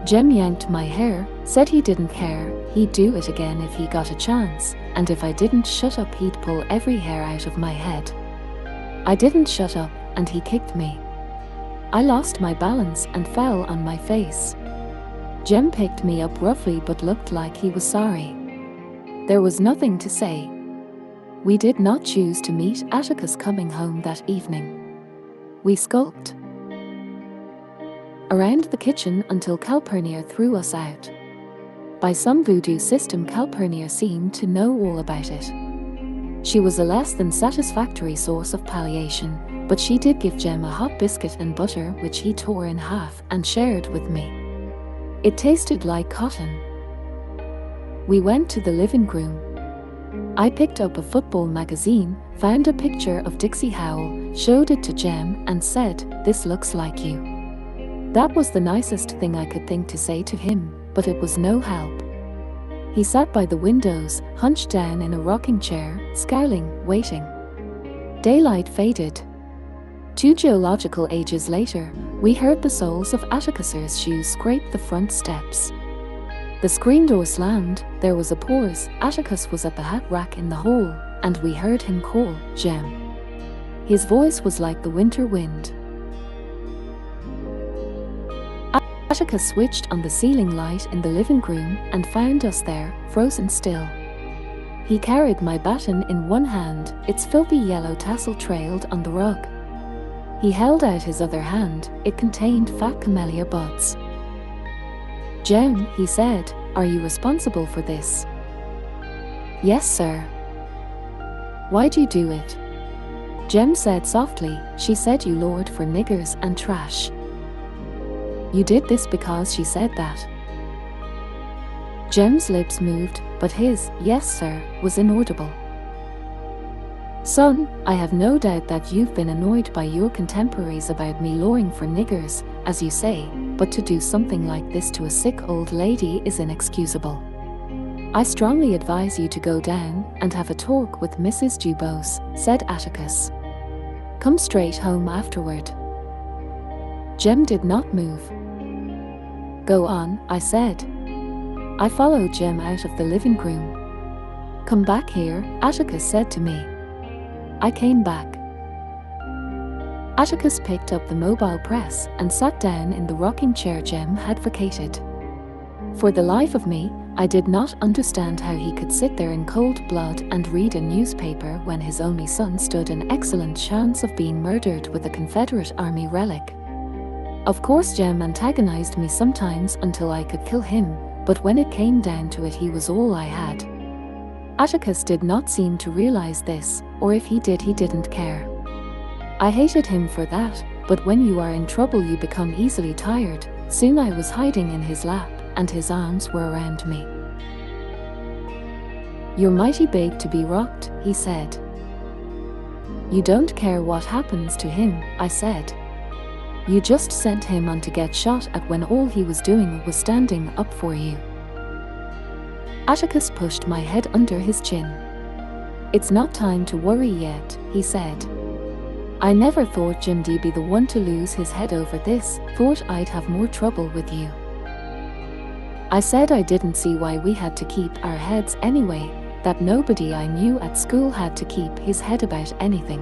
Jem yanked my hair, said he didn't care, he'd do it again if he got a chance, and if I didn't shut up he'd pull every hair out of my head. I didn't shut up, and he kicked me. I lost my balance and fell on my face. Jem picked me up roughly but looked like he was sorry. There was nothing to say. We did not choose to meet Atticus coming home that evening. We skulked around the kitchen until Calpurnia threw us out. By some voodoo system, Calpurnia seemed to know all about it. She was a less than satisfactory source of palliation, but she did give Jem a hot biscuit and butter which he tore in half and shared with me. It tasted like cotton. We went to the living room. I picked up a football magazine, found a picture of Dixie Howell, showed it to Jem and said, "This looks like you." That was the nicest thing I could think to say to him, but it was no help. He sat by the windows, hunched down in a rocking chair, scowling, waiting. Daylight faded. 2 geological ages later, we heard the soles of Atticus's shoes scrape the front steps. The screen door slammed, there was a pause, Atticus was at the hat rack in the hall, and we heard him call, "Jem." His voice was like the winter wind. Atticus switched on the ceiling light in the living room and found us there, frozen still. He carried my baton in one hand, its filthy yellow tassel trailed on the rug. He held out his other hand, it contained fat camellia buds. "Jem," he said, "are you responsible for this?" "Yes, sir." "Why'd you do it?" Jem said softly, "She said you lured for niggers and trash." "You did this because she said that?" Jem's lips moved, but his "yes, sir" was inaudible. "Son, I have no doubt that you've been annoyed by your contemporaries about me luring for niggers, as you say, but to do something like this to a sick old lady is inexcusable. I strongly advise you to go down and have a talk with Mrs. Dubose," said Atticus. "Come straight home afterward." Jem did not move. "Go on," I said. I followed Jem out of the living room. "Come back here," Atticus said to me. I came back. Atticus picked up the mobile press and sat down in the rocking chair Jem had vacated. For the life of me, I did not understand how he could sit there in cold blood and read a newspaper when his only son stood an excellent chance of being murdered with a Confederate Army relic. Of course, Jem antagonized me sometimes until I could kill him, but when it came down to it, he was all I had. Atticus did not seem to realize this, or if he did, he didn't care. I hated him for that, but when you are in trouble you become easily tired. Soon I was hiding in his lap, and his arms were around me. "You're mighty big to be rocked," he said. "You don't care what happens to him," I said. "You just sent him on to get shot at when all he was doing was standing up for you." Atticus pushed my head under his chin. "It's not time to worry yet," he said. "I never thought Jim'd be the one to lose his head over this, thought I'd have more trouble with you." I said I didn't see why we had to keep our heads anyway, that nobody I knew at school had to keep his head about anything.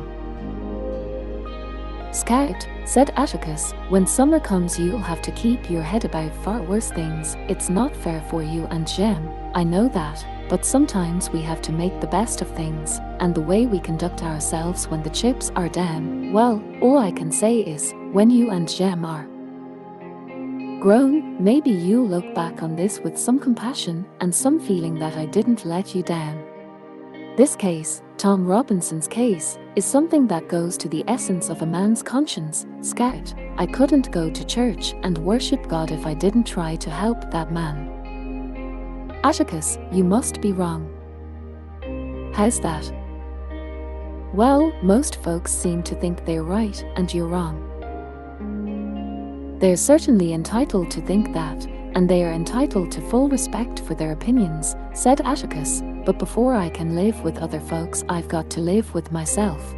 "Scout," said Atticus, "when summer comes you'll have to keep your head about far worse things. It's not fair for you and Jem, I know that, but sometimes we have to make the best of things, and the way we conduct ourselves when the chips are down, well, all I can say is, when you and Jem are grown, maybe you'll look back on this with some compassion and some feeling that I didn't let you down." This case, Tom Robinson's case, is something that goes to the essence of a man's conscience. Scout, I couldn't go to church and worship God if I didn't try to help that man. Atticus, you must be wrong. How's that? Well, most folks seem to think they're right and you're wrong. They're certainly entitled to think that, and they are entitled to full respect for their opinions, said Atticus, but before I can live with other folks I've got to live with myself.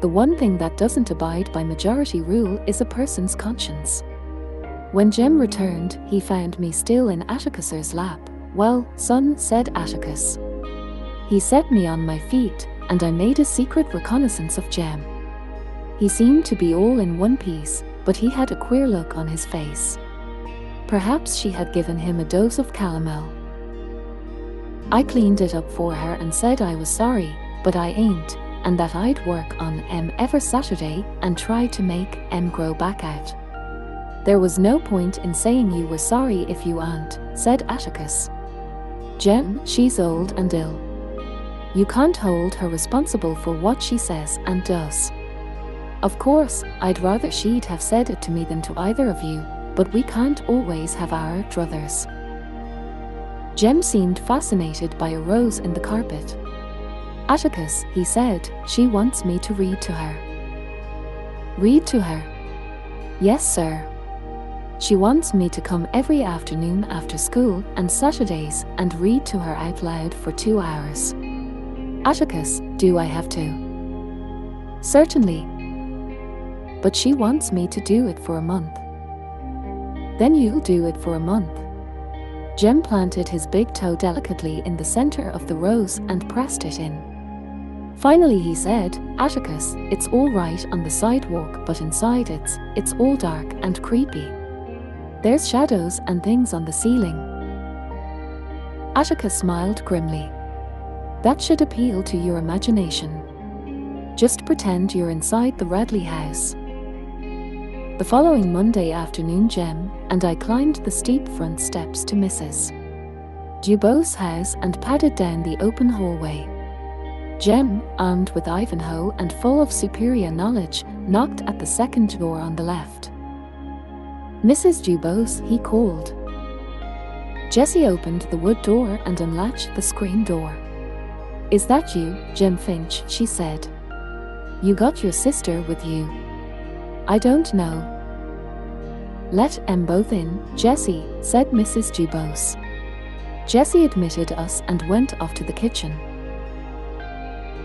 The one thing that doesn't abide by majority rule is a person's conscience. When Jem returned, he found me still in Atticus's lap. "Well, son," said Atticus. He set me on my feet, and I made a secret reconnaissance of Jem. He seemed to be all in one piece, but he had a queer look on his face. Perhaps she had given him a dose of calomel. I cleaned it up for her and said I was sorry, but I ain't, and that I'd work on every Saturday and try to make grow back out. There was no point in saying you were sorry if you aren't, said Atticus. Jem, she's old and ill. You can't hold her responsible for what she says and does. Of course, I'd rather she'd have said it to me than to either of you, but we can't always have our druthers. Jem seemed fascinated by a rose in the carpet. Atticus, he said, she wants me to read to her. Read to her? Yes, sir. She wants me to come every afternoon after school and Saturdays and read to her out loud for 2 hours. Atticus, do I have to? Certainly. But she wants me to do it for a month. Then you'll do it for a month. Jem planted his big toe delicately in the center of the rose and pressed it in. Finally he said, Atticus, it's all right on the sidewalk, but inside it's all dark and creepy. There's shadows and things on the ceiling. Atticus smiled grimly. That should appeal to your imagination. Just pretend you're inside the Radley house. The following Monday afternoon, Jem and I climbed the steep front steps to Mrs. Dubose' house and padded down the open hallway. Jem, armed with Ivanhoe and full of superior knowledge, knocked at the second door on the left. Mrs. Dubose, he called. Jessie opened the wood door and unlatched the screen door. Is that you, Jem Finch? She said. You got your sister with you. I don't know. Let 'em both in, Jessie, said Mrs. Dubose. Jessie admitted us and went off to the kitchen.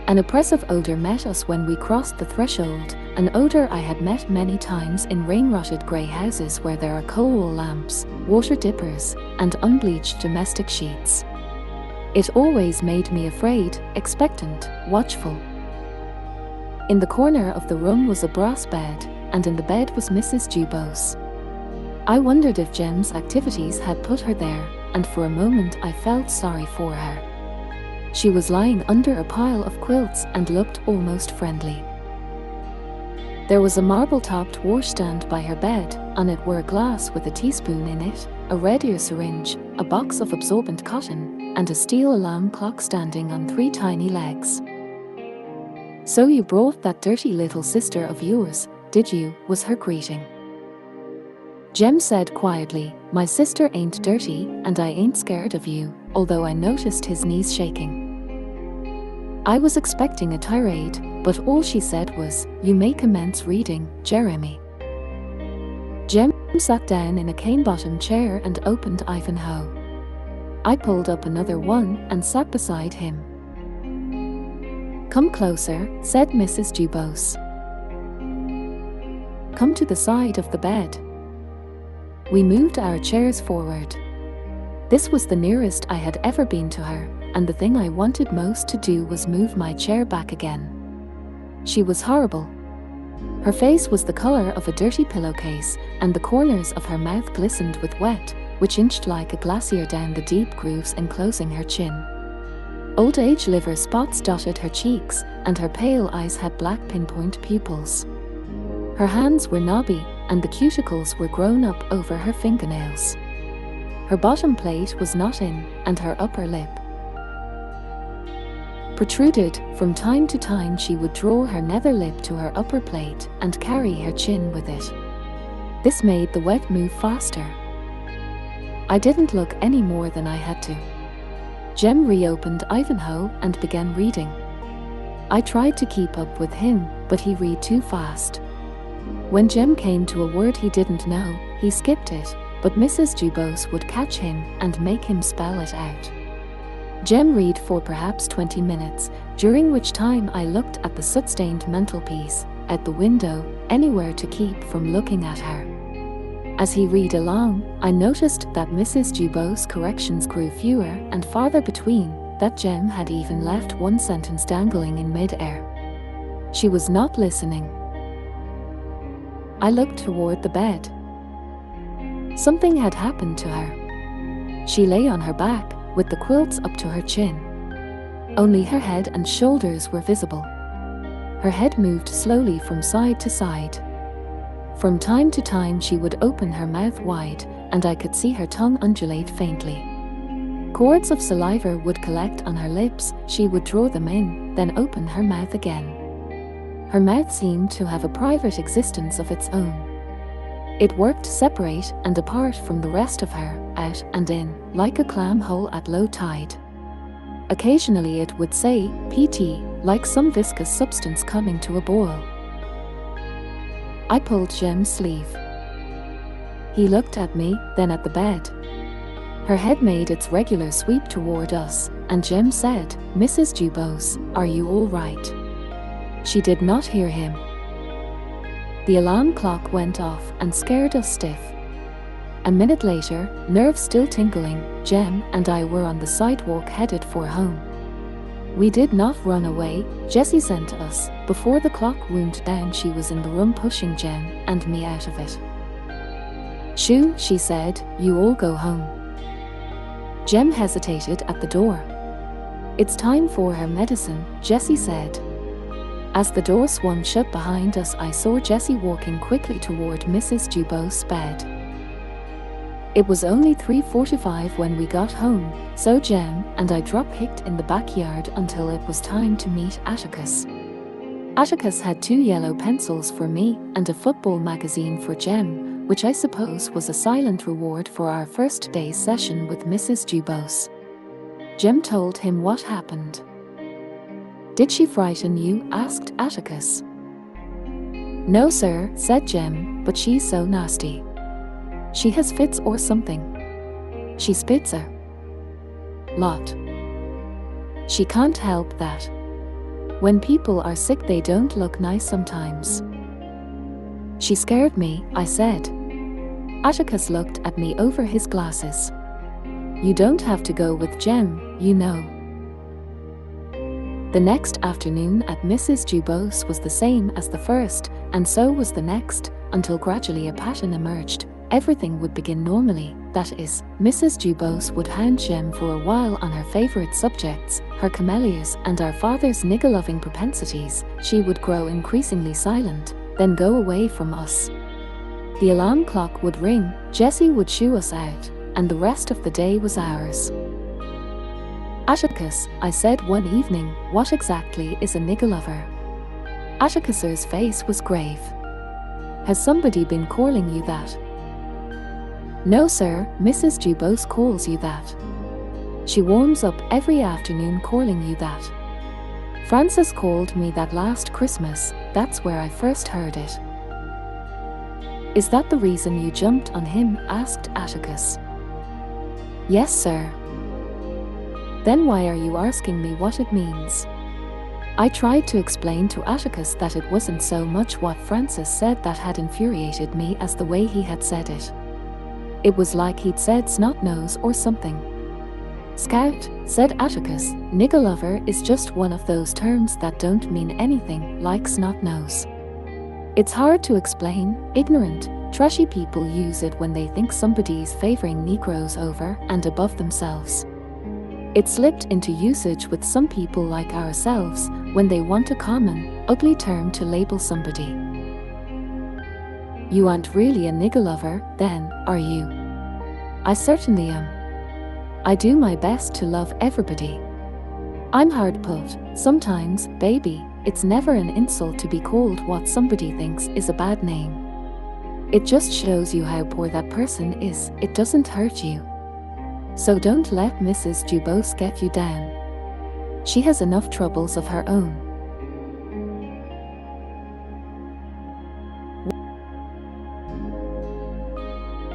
An oppressive odor met us when we crossed the threshold, an odor I had met many times in rain-rotted grey houses where there are coal lamps, water dippers, and unbleached domestic sheets. It always made me afraid, expectant, watchful. In the corner of the room was a brass bed, and in the bed was Mrs. Dubose. I wondered if Jem's activities had put her there, and for a moment I felt sorry for her. She was lying under a pile of quilts and looked almost friendly. There was a marble-topped washstand by her bed. On it were a glass with a teaspoon in it, a red ear syringe, a box of absorbent cotton, and a steel alarm clock standing on 3 tiny legs. So you brought that dirty little sister of yours, did you? Was her greeting. Jem said quietly, my sister ain't dirty, and I ain't scared of you, although I noticed his knees shaking. I was expecting a tirade, but all she said was, you may commence reading, Jeremy. Jem sat down in a cane-bottomed chair and opened Ivanhoe. I pulled up another one and sat beside him. Come closer, said Mrs. Dubose. Come to the side of the bed. We moved our chairs forward. This was the nearest I had ever been to her, and the thing I wanted most to do was move my chair back again. She was horrible. Her face was the color of a dirty pillowcase, and the corners of her mouth glistened with wet, which inched like a glacier down the deep grooves enclosing her chin. Old age liver spots dotted her cheeks, and her pale eyes had black pinpoint pupils. Her hands were knobby, and the cuticles were grown up over her fingernails. Her bottom plate was not in, and her upper lip protruded. From time to time she would draw her nether lip to her upper plate and carry her chin with it. This made the wet move faster. I didn't look any more than I had to. Jem reopened Ivanhoe and began reading. I tried to keep up with him, but he read too fast. When Jem came to a word he didn't know, he skipped it, but Mrs. Dubose would catch him and make him spell it out. Jem read for perhaps 20 minutes, during which time I looked at the soot-stained mantelpiece, at the window, anywhere to keep from looking at her. As he read along, I noticed that Mrs. Dubose's corrections grew fewer and farther between, that Jem had even left one sentence dangling in mid-air. She was not listening. I looked toward the bed. Something had happened to her. She lay on her back, with the quilts up to her chin. Only her head and shoulders were visible. Her head moved slowly from side to side. From time to time she would open her mouth wide, and I could see her tongue undulate faintly. Cords of saliva would collect on her lips, she would draw them in, then open her mouth again. Her mouth seemed to have a private existence of its own. It worked separate and apart from the rest of her, out and in, like a clam hole at low tide. Occasionally it would say, "PT," like some viscous substance coming to a boil. I pulled Jem's sleeve. He looked at me, then at the bed. Her head made its regular sweep toward us, and Jem said, "Mrs. Dubose, are you all right?" She did not hear him. The alarm clock went off and scared us stiff. A minute later, nerves still tingling, Jem and I were on the sidewalk headed for home. We did not run away, Jessie sent us. Before the clock wound down she was in the room pushing Jem and me out of it. "Shoo," she said, "you all go home." Jem hesitated at the door. "It's time for her medicine," Jessie said. As the door swung shut behind us I saw Jessie walking quickly toward Mrs. Dubose's bed. It was only 3:45 when we got home, so Jem and I drop-kicked in the backyard until it was time to meet Atticus. Atticus had 2 yellow pencils for me and a football magazine for Jem, which I suppose was a silent reward for our first day's session with Mrs. Dubose. Jem told him what happened. "Did she frighten you?" asked Atticus. "No sir," said Jem, "but she's so nasty. She has fits or something. She spits a lot. She can't help that. When people are sick they don't look nice sometimes." "She scared me," I said. Atticus looked at me over his glasses. "You don't have to go with Jem, you know." The next afternoon at Mrs. Dubose was the same as the first, and so was the next, until gradually a pattern emerged. Everything would begin normally, that is, Mrs. Dubose would hound Jem for a while on her favourite subjects, her camellias and our father's nigger-loving propensities. She would grow increasingly silent, then go away from us. The alarm clock would ring, Jessie would shoo us out, and the rest of the day was ours. "Atticus," I said one evening, "what exactly is a nigger lover?" Atticus's face was grave. "Has somebody been calling you that?" "No sir, Mrs. Dubose calls you that. She warms up every afternoon calling you that. Francis called me that last Christmas, that's where I first heard it." "Is that the reason you jumped on him?" asked Atticus. "Yes sir." "Then why are you asking me what it means?" I tried to explain to Atticus that it wasn't so much what Francis said that had infuriated me as the way he had said it. It was like he'd said snot-nose or something. "Scout," said Atticus, "nigger lover is just one of those terms that don't mean anything, like snot-nose. It's hard to explain, ignorant, trashy people use it when they think somebody's favoring Negroes over and above themselves. It slipped into usage with some people like ourselves when they want a common, ugly term to label somebody." "You aren't really a nigger lover, then, are you?" "I certainly am. I do my best to love everybody. I'm hard put, sometimes, baby. It's never an insult to be called what somebody thinks is a bad name. It just shows you how poor that person is, it doesn't hurt you. So don't let Mrs. Dubose get you down. She has enough troubles of her own."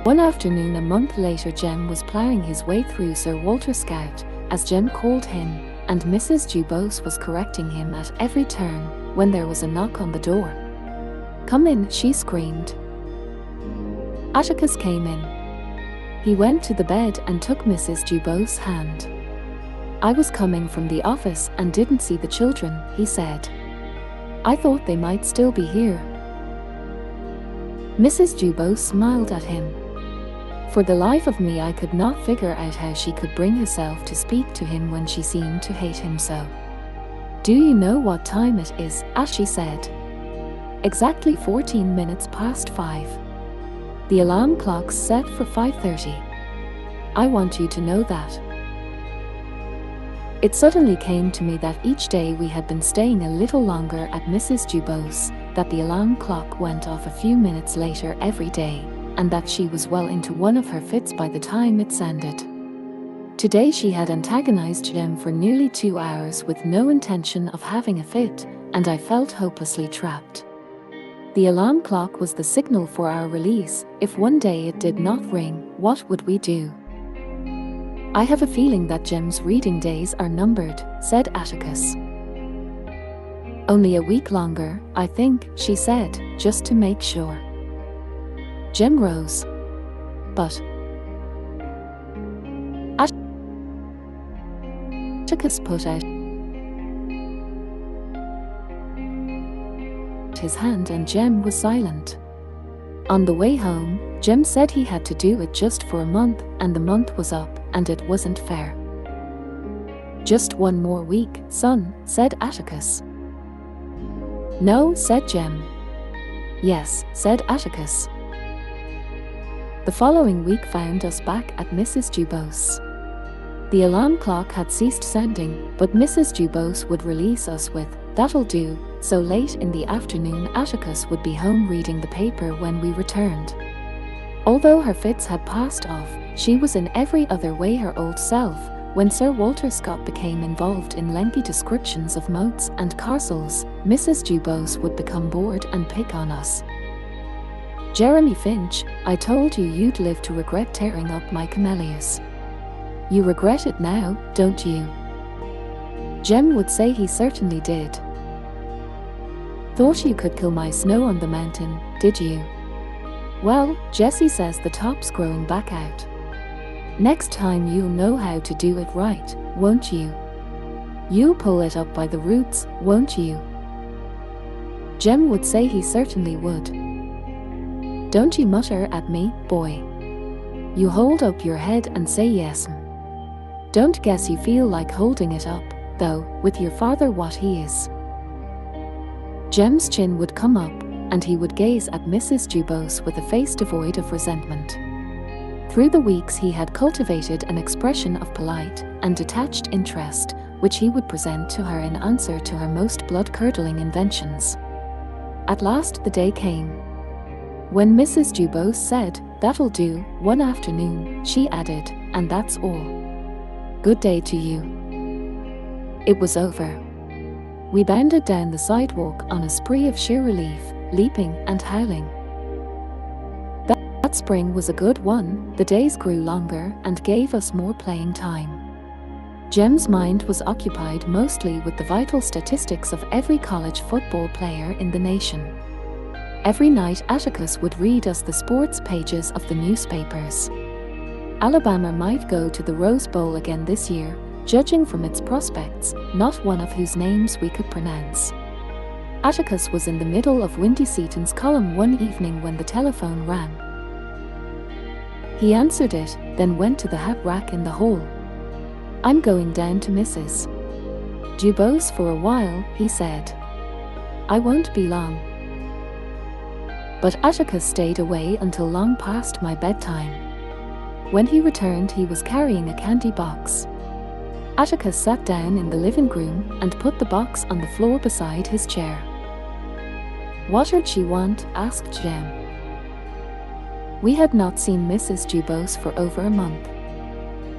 One afternoon a month later Jem was ploughing his way through Sir Walter Scout, as Jem called him, and Mrs. Dubose was correcting him at every turn, when there was a knock on the door. "Come in," she screamed. Atticus came in. He went to the bed and took Mrs. Dubose's hand. "I was coming from the office and didn't see the children," he said. "I thought they might still be here." Mrs. Dubose smiled at him. For the life of me, I could not figure out how she could bring herself to speak to him when she seemed to hate him so. "Do you know what time it is?" she said. "Exactly 14 minutes past 5. The alarm clock's set for 5:30. I want you to know that." It suddenly came to me that each day we had been staying a little longer at Mrs. Dubose, that the alarm clock went off a few minutes later every day, and that she was well into one of her fits by the time it sounded. Today she had antagonized Jem for nearly 2 hours with no intention of having a fit, and I felt hopelessly trapped. The alarm clock was the signal for our release. If one day it did not ring, what would we do? "I have a feeling that Jem's reading days are numbered," said Atticus. "Only a week longer, I think," she said, just to make sure. Jem rose. "But..." Atticus put out his hand and Jem was silent. On the way home, Jem said he had to do it just for a month, and the month was up, and it wasn't fair. "Just one more week, son," said Atticus. "No," said Jem. "Yes," said Atticus. The following week found us back at Mrs. Dubose. The alarm clock had ceased sounding, but Mrs. Dubose would release us with, "That'll do," so late in the afternoon Atticus would be home reading the paper when we returned. Although her fits had passed off, she was in every other way her old self. When Sir Walter Scott became involved in lengthy descriptions of moats and castles, Mrs. Dubose would become bored and pick on us. "Jeremy Finch, I told you you'd live to regret tearing up my camellias. You regret it now, don't you?" Jem would say he certainly did. "Thought you could kill my snow on the mountain, did you? Well, Jessie says the top's growing back out. Next time you'll know how to do it right, won't you? You'll pull it up by the roots, won't you?" Jem would say he certainly would. "Don't you mutter at me, boy. You hold up your head and say yes. Don't guess you feel like holding it up, though, with your father what he is." Jem's chin would come up, and he would gaze at Mrs. Dubose with a face devoid of resentment. Through the weeks he had cultivated an expression of polite and detached interest, which he would present to her in answer to her most blood-curdling inventions. At last the day came. When Mrs. Dubose said, "That'll do," one afternoon, she added, "And that's all. Good day to you." It was over. We bounded down the sidewalk on a spree of sheer relief, leaping and howling. That spring was a good one. The days grew longer and gave us more playing time. Jem's mind was occupied mostly with the vital statistics of every college football player in the nation. Every night Atticus would read us the sports pages of the newspapers. Alabama might go to the Rose Bowl again this year, judging from its prospects, not one of whose names we could pronounce. Atticus was in the middle of Windy Seaton's column one evening when the telephone rang. He answered it, then went to the hat rack in the hall. "I'm going down to Mrs. Dubose for a while," he said. "I won't be long." But Atticus stayed away until long past my bedtime. When he returned he was carrying a candy box. Atticus sat down in the living room and put the box on the floor beside his chair. "What'd she want?" asked Jem. We had not seen Mrs. Dubose for over a month.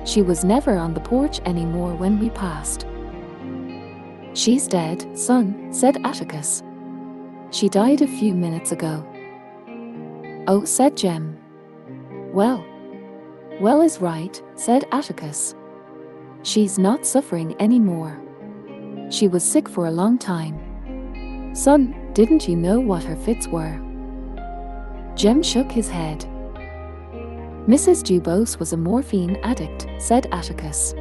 She was never on the porch anymore when we passed. "She's dead, son," said Atticus. "She died a few minutes ago." "Oh," said Jem. Well is right," said Atticus. "She's not suffering anymore. She was sick for a long time. Son, didn't you know what her fits were?" Jem shook his head. "Mrs. Dubose was a morphine addict," said Atticus.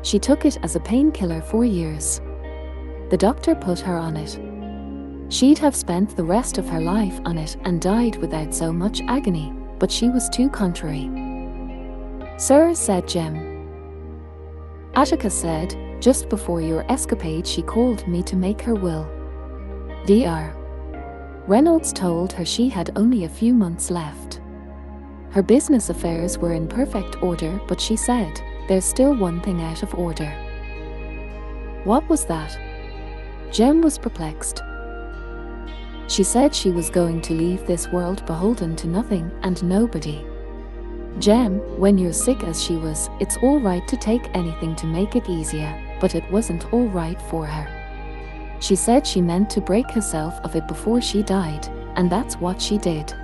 "She took it as a painkiller for years. The doctor put her on it. She'd have spent the rest of her life on it and died without so much agony, but she was too contrary. "Sir," said Jem. "Atticus said, just before your escapade she called me to make her will." Dr. Reynolds told her she had only a few months left. Her business affairs were in perfect order, but she said, "There's still one thing out of order." What was that? Jem was perplexed. She said she was going to leave this world beholden to nothing and nobody. Jem, when you're sick as she was, it's all right to take anything to make it easier, but it wasn't all right for her. She said she meant to break herself of it before she died, and that's what she did.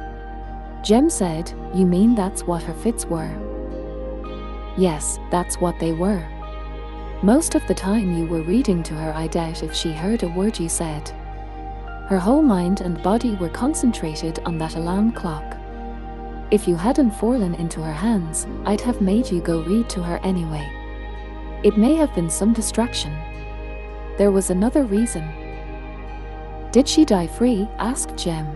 Jem said, "You mean that's what her fits were?" "Yes, that's what they were. Most of the time you were reading to her, I doubt if she heard a word you said. Her whole mind and body were concentrated on that alarm clock. If you hadn't fallen into her hands, I'd have made you go read to her anyway. It may have been some distraction. There was another reason." "Did she die free?" asked Jem.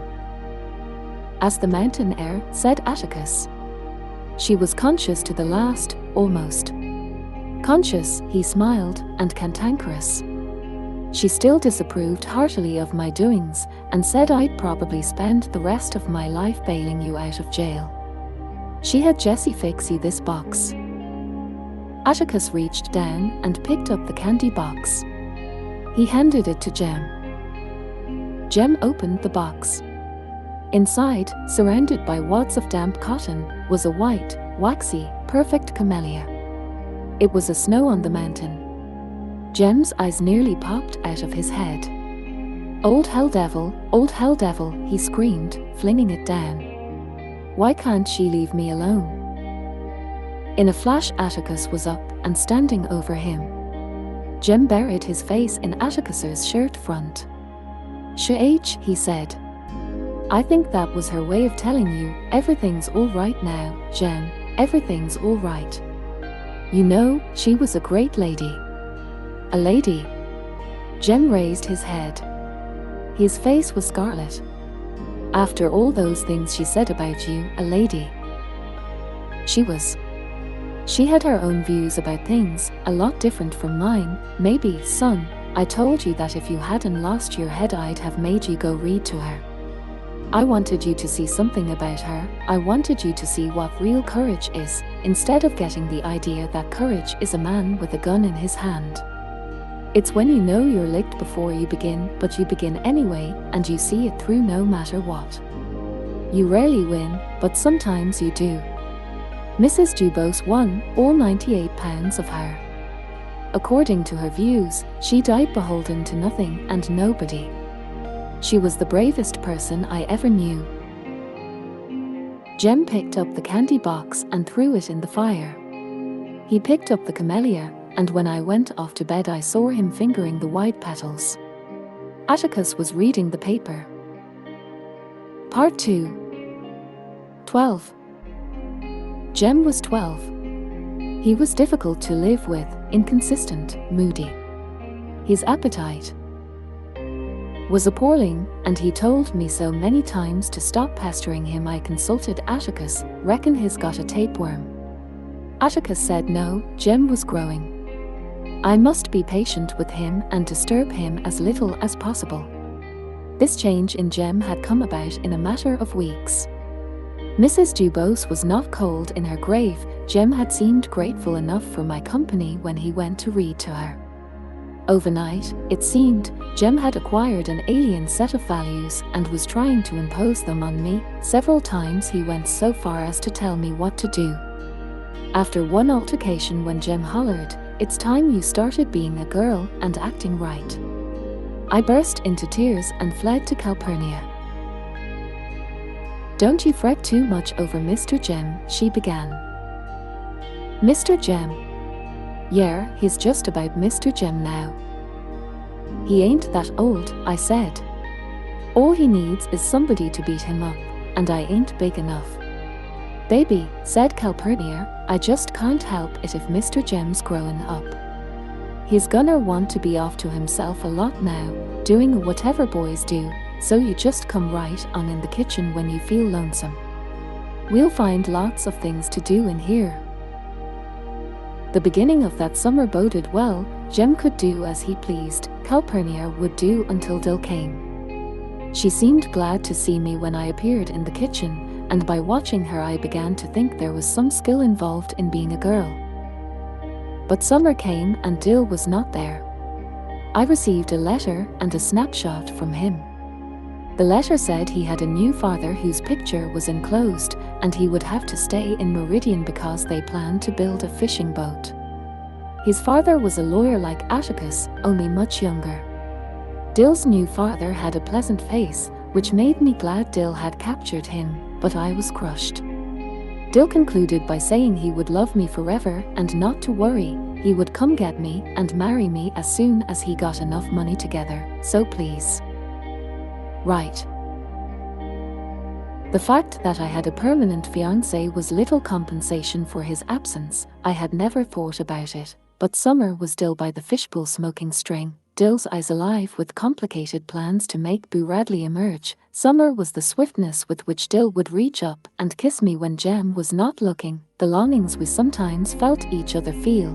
"As the mountain air," said Atticus. "She was conscious to the last, almost." "Conscious," he smiled, "and cantankerous. She still disapproved heartily of my doings, and said I'd probably spend the rest of my life bailing you out of jail. She had Jessie fix you this box." Atticus reached down and picked up the candy box. He handed it to Jem. Jem opened the box. Inside, surrounded by wads of damp cotton, was a white, waxy, perfect camellia. It was a snow on the mountain. Jem's eyes nearly popped out of his head. Old hell devil," he screamed, flinging it down. "Why can't she leave me alone?" In a flash Atticus was up and standing over him. Jem buried his face in Atticus's shirt front. "Sh-h," he said. "I think that was her way of telling you, everything's all right now, Jem, everything's all right. You know, she was a great lady." "A lady?" Jem raised his head. His face was scarlet. "After all those things she said about you, a lady?" "She was. She had her own views about things, a lot different from mine. Maybe, son, I told you that if you hadn't lost your head I'd have made you go read to her. I wanted you to see something about her. I wanted you to see what real courage is, instead of getting the idea that courage is a man with a gun in his hand. It's when you know you're licked before you begin, but you begin anyway, and you see it through no matter what. You rarely win, but sometimes you do. Mrs. Dubose won all 98 pounds of her. According to her views, she died beholden to nothing and nobody. She was the bravest person I ever knew." Jem picked up the candy box and threw it in the fire. He picked up the camellia, and when I went off to bed I saw him fingering the white petals. Atticus was reading the paper. Part 2. 12. Jem was 12. He was difficult to live with, inconsistent, moody. His appetite was appalling, and he told me so many times to stop pestering him. I consulted Atticus, "Reckon he's got a tapeworm." Atticus said no, Jem was growing. I must be patient with him and disturb him as little as possible. This change in Jem had come about in a matter of weeks. Mrs. Dubose was not cold in her grave. Jem had seemed grateful enough for my company when he went to read to her. Overnight, it seemed, Jem had acquired an alien set of values and was trying to impose them on me. Several times he went so far as to tell me what to do. After one altercation when Jem hollered, "It's time you started being a girl and acting right," I burst into tears and fled to Calpurnia. "Don't you fret too much over Mr. Jem," she began. "Mr. Jem? Yeah, he's just about Mr. Jem now. He ain't that old," I said. "All he needs is somebody to beat him up, and I ain't big enough." "Baby," said Calpurnia, "I just can't help it if Mr. Jem's growing up. He's gonna want to be off to himself a lot now, doing whatever boys do, so you just come right on in the kitchen when you feel lonesome. We'll find lots of things to do in here." The beginning of that summer boded well. Jem could do as he pleased. Calpurnia would do until Dill came. She seemed glad to see me when I appeared in the kitchen, and by watching her I began to think there was some skill involved in being a girl. But summer came and Dill was not there. I received a letter and a snapshot from him. The letter said he had a new father whose picture was enclosed, and he would have to stay in Meridian because they planned to build a fishing boat. His father was a lawyer like Atticus, only much younger. Dill's new father had a pleasant face, which made me glad Dill had captured him, but I was crushed. Dill concluded by saying he would love me forever and not to worry, he would come get me and marry me as soon as he got enough money together, so please. Right. The fact that I had a permanent fiancé was little compensation for his absence. I had never thought about it, but summer was Dill by the fishbowl smoking string, Dill's eyes alive with complicated plans to make Boo Radley emerge. Summer was the swiftness with which Dill would reach up and kiss me when Jem was not looking, the longings we sometimes felt each other feel.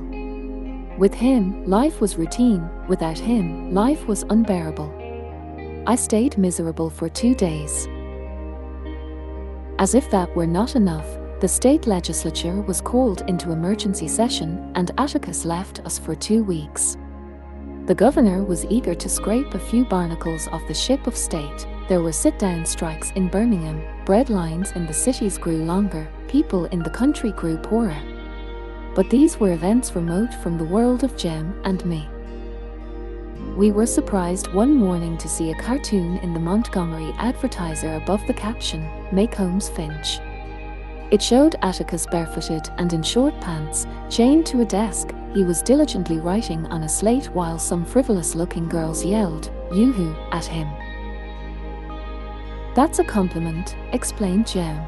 With him, life was routine. Without him, life was unbearable. I stayed miserable for 2 days. As if that were not enough, the state legislature was called into emergency session and Atticus left us for 2 weeks. The governor was eager to scrape a few barnacles off the ship of state. There were sit-down strikes in Birmingham, bread lines in the cities grew longer, people in the country grew poorer. But these were events remote from the world of Jem and me. We were surprised one morning to see a cartoon in the Montgomery Advertiser above the caption, "Make Homes Finch." It showed Atticus barefooted and in short pants, chained to a desk. He was diligently writing on a slate while some frivolous-looking girls yelled, "Yoo-hoo," at him. "That's a compliment," explained Jem.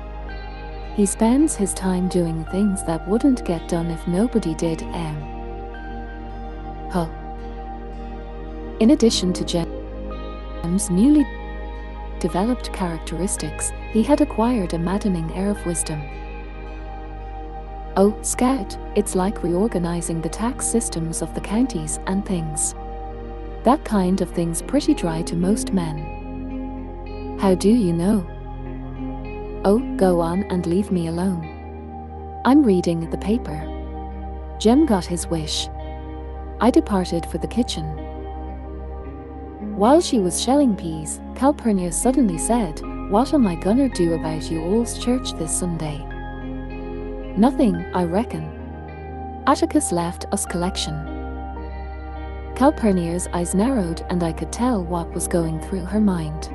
"He spends his time doing things that wouldn't get done if nobody did. Huh. In addition to Jem's newly developed characteristics, he had acquired a maddening air of wisdom. "Oh, Scout, it's like reorganizing the tax systems of the counties and things. That kind of thing's pretty dry to most men." "How do you know?" "Oh, go on and leave me alone. I'm reading the paper." Jem got his wish. I departed for the kitchen. While she was shelling peas, Calpurnia suddenly said, "What am I gonna do about you all's church this Sunday?" "Nothing, I reckon." Atticus left us collection. Calpurnia's eyes narrowed and I could tell what was going through her mind.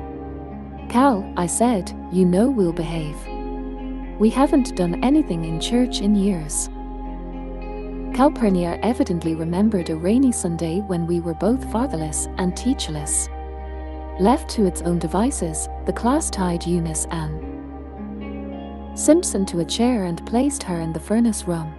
"Cal," I said, "you know we'll behave. We haven't done anything in church in years." Calpurnia evidently remembered a rainy Sunday when we were both fatherless and teacherless. Left to its own devices, the class tied Eunice Ann Simpson to a chair and placed her in the furnace room.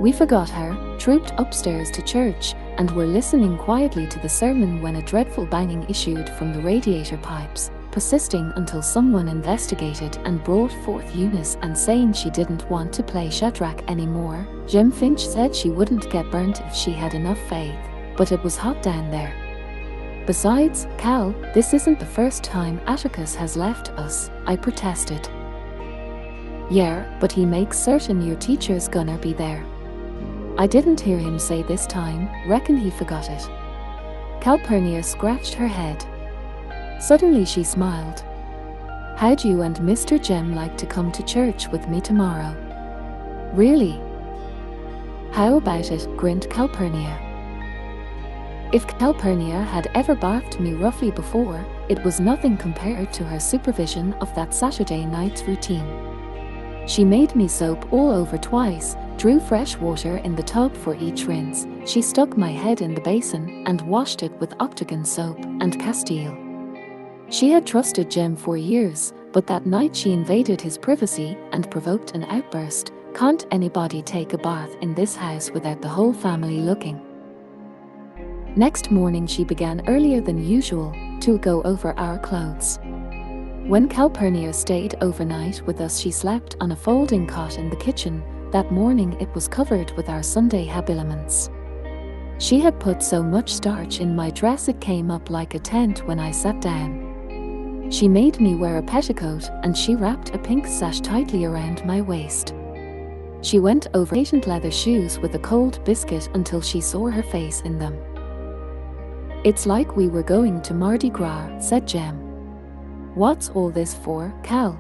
We forgot her, trooped upstairs to church, and were listening quietly to the sermon when a dreadful banging issued from the radiator pipes, persisting until someone investigated and brought forth Eunice and saying she didn't want to play Shadrach anymore. Jem Finch said she wouldn't get burnt if she had enough faith, but it was hot down there. "Besides, Cal, this isn't the first time Atticus has left us," I protested. "Yeah, but he makes certain your teacher's gonna be there." I didn't hear him say this time, reckon he forgot it. Calpurnia scratched her head. Suddenly she smiled. "How'd you and Mr. Jem like to come to church with me tomorrow?" "Really?" "How about it?" grinned Calpurnia. If Calpurnia had ever bathed me roughly before, it was nothing compared to her supervision of that Saturday night's routine. She made me soap all over twice, drew fresh water in the tub for each rinse. She stuck my head in the basin and washed it with octagon soap and Castile. She had trusted Jem for years, but that night she invaded his privacy and provoked an outburst. "Can't anybody take a bath in this house without the whole family looking?" Next morning she began earlier than usual, to go over our clothes. When Calpurnia stayed overnight with us, she slept on a folding cot in the kitchen. That morning it was covered with our Sunday habiliments. She had put so much starch in my dress it came up like a tent when I sat down. She made me wear a petticoat, and she wrapped a pink sash tightly around my waist. She went over patent leather shoes with a cold biscuit until she saw her face in them. "It's like we were going to Mardi Gras," said Jem. "What's all this for, Cal?"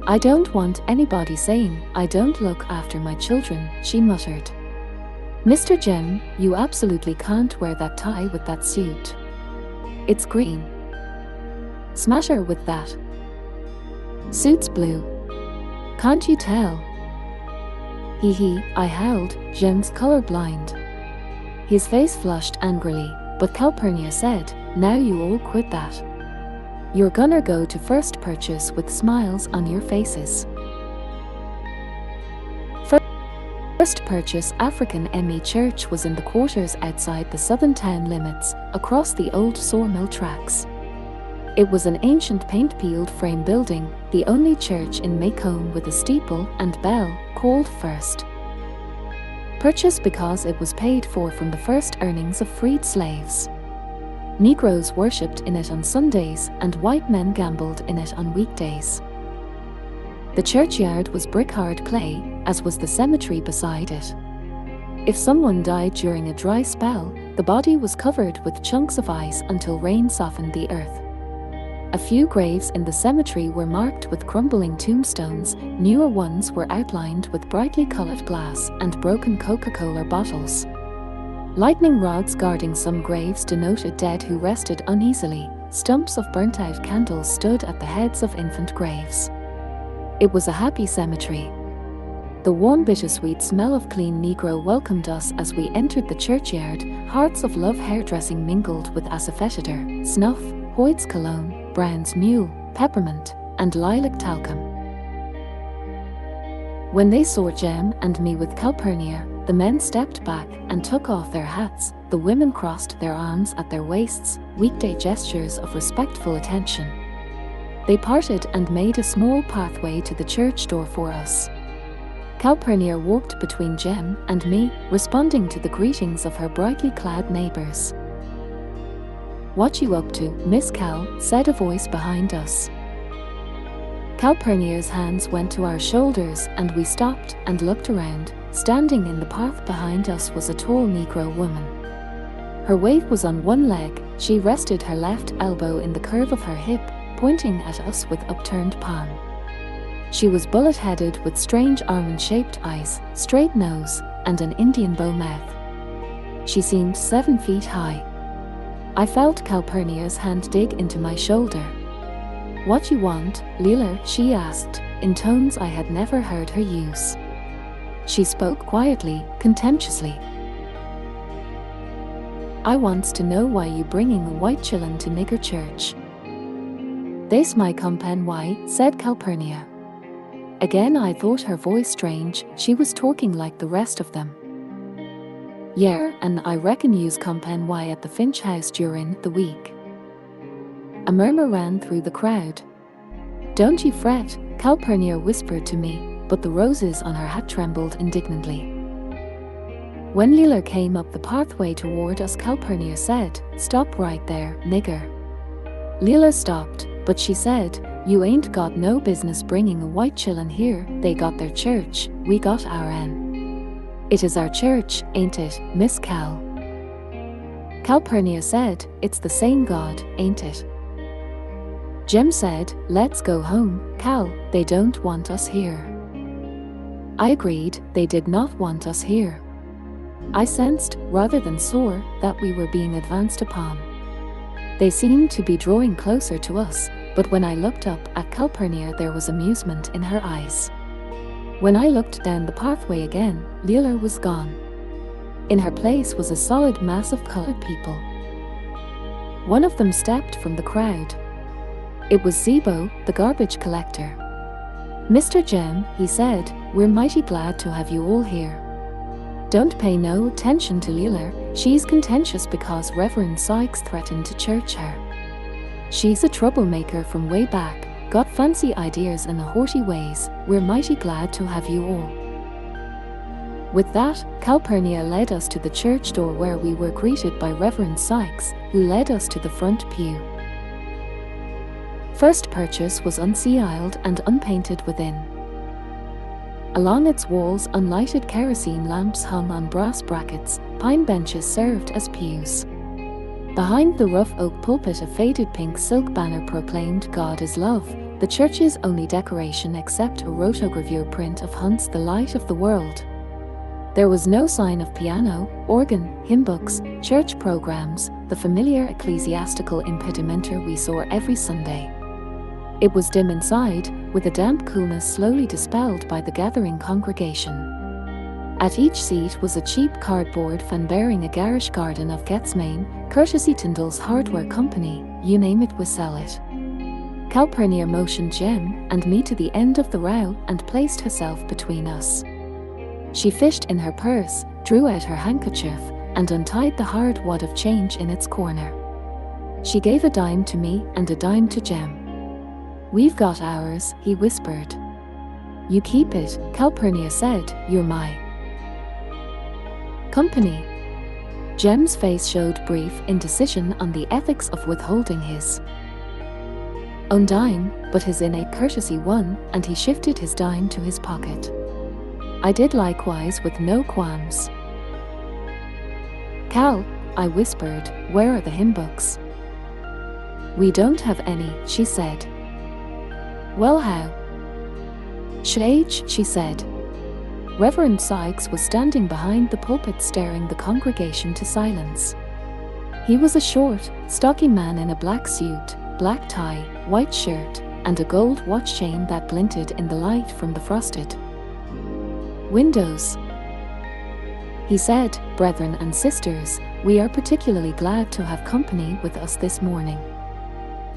"I don't want anybody saying I don't look after my children," she muttered. "Mr. Jem, you absolutely can't wear that tie with that suit. It's green. Smash her with that. Suit's blue. Can't you tell?" I howled. Jem's colorblind. His face flushed angrily, but Calpurnia said, "Now you all quit that. You're gonna go to First Purchase with smiles on your faces." First Purchase African ME Church was in the quarters outside the southern town limits, across the old sawmill tracks. It was an ancient paint-peeled frame building, the only church in Macomb with a steeple and bell, called First Purchase because it was paid for from the first earnings of freed slaves. Negroes worshipped in it on Sundays, and white men gambled in it on weekdays. The churchyard was brick-hard clay, as was the cemetery beside it. If someone died during a dry spell, the body was covered with chunks of ice until rain softened the earth. A few graves in the cemetery were marked with crumbling tombstones, newer ones were outlined with brightly colored glass and broken Coca-Cola bottles. Lightning rods guarding some graves denoted dead who rested uneasily. Stumps of burnt-out candles stood at the heads of infant graves. It was a happy cemetery. The warm bittersweet smell of clean Negro welcomed us as we entered the churchyard. Hearts of love hairdressing mingled with asafoetida, snuff, Hoyt's cologne, Brown's mule, peppermint, and lilac talcum. When they saw Jem and me with Calpurnia, the men stepped back and took off their hats. The women crossed their arms at their waists, weekday gestures of respectful attention. They parted and made a small pathway to the church door for us. Calpurnia walked between Jem and me, responding to the greetings of her brightly clad neighbors. "What you up to, Miss Cal?" said a voice behind us. Calpurnia's hands went to our shoulders and we stopped and looked around. Standing in the path behind us was a tall Negro woman. Her weight was on one leg. She rested her left elbow in the curve of her hip, pointing at us with upturned palm. She was bullet-headed with strange almond-shaped eyes, straight nose, and an Indian bow mouth. She seemed 7 feet high. I felt Calpurnia's hand dig into my shoulder. "What you want, Leela?" she asked, in tones I had never heard her use. She spoke quietly, contemptuously. "I wants to know why you bringing a white chillun to nigger church." "They's my compan why," said Calpurnia. Again I thought her voice strange. She was talking like the rest of them. "Yeah, and I reckon you's compan why at the Finch house during the week." A murmur ran through the crowd. "Don't you fret," Calpurnia whispered to me, but the roses on her hat trembled indignantly. When Leela came up the pathway toward us, Calpurnia said, "Stop right there, nigger." Leela stopped, but she said, "You ain't got no business bringing a white chillun here. They got their church, we got our'n." "It is our church, ain't it, Miss Cal?" Calpurnia said, "It's the same God, ain't it?" Jem said, "Let's go home, Cal, they don't want us here." I agreed, they did not want us here. I sensed, rather than saw, that we were being advanced upon. They seemed to be drawing closer to us, but when I looked up at Calpurnia there was amusement in her eyes. When I looked down the pathway again, Leela was gone. In her place was a solid mass of colored people. One of them stepped from the crowd. It was Zebo, the garbage collector. "Mr. Jem," he said, "we're mighty glad to have you all here. Don't pay no attention to Leela, she's contentious because Reverend Sykes threatened to church her. She's a troublemaker from way back, got fancy ideas and haughty ways, we're mighty glad to have you all. With that, Calpurnia led us to the church door where we were greeted by Reverend Sykes, who led us to the front pew. First Purchase was unceiled and unpainted within. Along its walls, unlighted kerosene lamps hung on brass brackets, pine benches served as pews. Behind the rough oak pulpit, a faded pink silk banner proclaimed "God is Love," the church's only decoration except a rotogravure print of Hunt's "The Light of the World." There was no sign of piano, organ, hymn books, church programs, the familiar ecclesiastical impedimenta we saw every Sunday. It was dim inside, with a damp coolness slowly dispelled by the gathering congregation. At each seat was a cheap cardboard fan bearing a garish garden of Gethsemane, courtesy Tyndall's Hardware Company, you name it we sell it. Calpurnia motioned Jem and me to the end of the row and placed herself between us. She fished in her purse, drew out her handkerchief, and untied the hard wad of change in its corner. She gave a dime to me and a dime to Jem. "We've got ours," he whispered. "You keep it," Calpurnia said, "you're my company." Jem's face showed brief indecision on the ethics of withholding his own dime, but his innate courtesy won, and he shifted his dime to his pocket. I did likewise with no qualms. "Cal," I whispered, "where are the hymn books?" "We don't have any," she said. "Well, how?" "Shage," she said. Reverend Sykes was standing behind the pulpit staring the congregation to silence. He was a short, stocky man in a black suit, black tie, white shirt, and a gold watch chain that glinted in the light from the frosted windows. He said, "Brethren and sisters, we are particularly glad to have company with us this morning.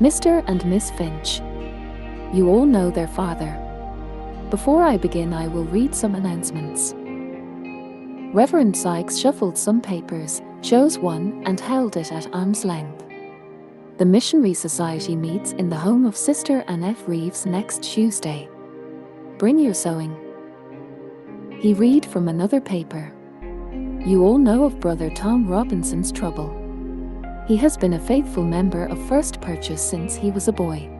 Mr. and Miss Finch. You all know their father. Before I begin, I will read some announcements." Reverend Sykes shuffled some papers, chose one, and held it at arm's length. "The Missionary Society meets in the home of Sister Anne F. Reeves next Tuesday. Bring your sewing." He read from another paper. "You all know of Brother Tom Robinson's trouble. He has been a faithful member of First Purchase since he was a boy.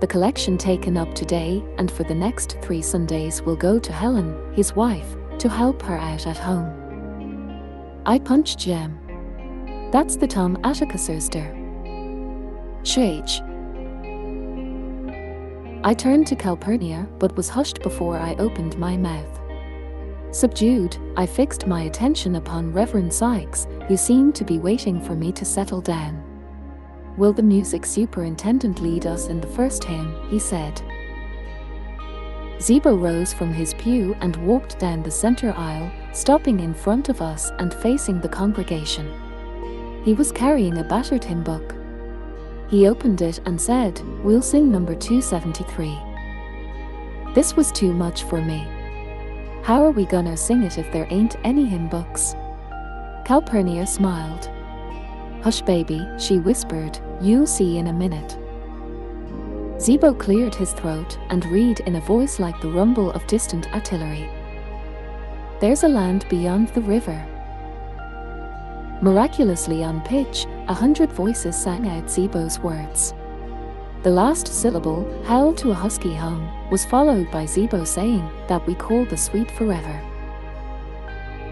The collection taken up today and for the next 3 Sundays will go to Helen, his wife, to help her out at home." I punched Jem. "That's the Tom Atticus'erster. Shage." I turned to Calpurnia but was hushed before I opened my mouth. Subdued, I fixed my attention upon Reverend Sykes, who seemed to be waiting for me to settle down. "Will the music superintendent lead us in the first hymn?" he said. Zebo rose from his pew and walked down the center aisle, stopping in front of us and facing the congregation. He was carrying a battered hymn book. He opened it and said, "We'll sing number 273. This was too much for me. How are we gonna sing it if there ain't any hymn books? Calpurnia smiled. "Hush, baby," she whispered, "you'll see in a minute." Zebo cleared his throat and read in a voice like the rumble of distant artillery. "There's a land beyond the river." Miraculously on pitch, 100 voices sang out Zebo's words. The last syllable, held to a husky hum, was followed by Zebo saying, "That we call the sweet forever."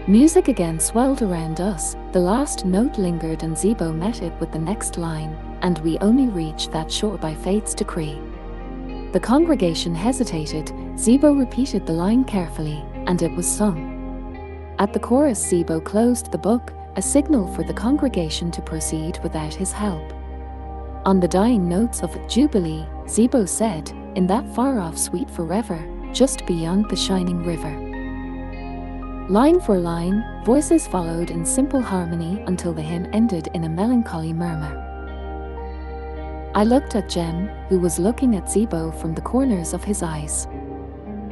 Music again swelled around us, the last note lingered and Zebo met it with the next line, and we only reached that shore by fate's decree. The congregation hesitated, Zebo repeated the line carefully, and it was sung. At the chorus, Zebo closed the book, a signal for the congregation to proceed without his help. On the dying notes of Jubilee, Zebo said, "In that far-off sweet forever, just beyond the shining river." Line for line, voices followed in simple harmony until the hymn ended in a melancholy murmur. I looked at Jem, who was looking at Zebo from the corners of his eyes.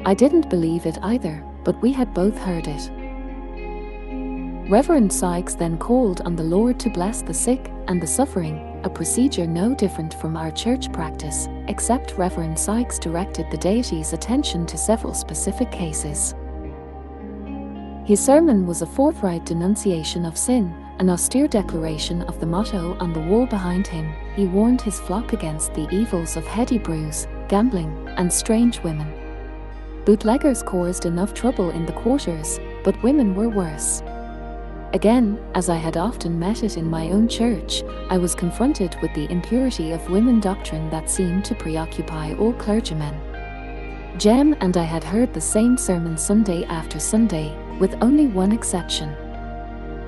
I didn't believe it either, but we had both heard it. Reverend Sykes then called on the Lord to bless the sick and the suffering, a procedure no different from our church practice, except Reverend Sykes directed the deity's attention to several specific cases. His sermon was a forthright denunciation of sin, an austere declaration of the motto on the wall behind him. He warned his flock against the evils of heady brews, gambling, and strange women. Bootleggers caused enough trouble in the quarters, but women were worse. Again, as I had often met it in my own church, I was confronted with the impurity of women doctrine that seemed to preoccupy all clergymen. Jem and I had heard the same sermon Sunday after Sunday, with only one exception.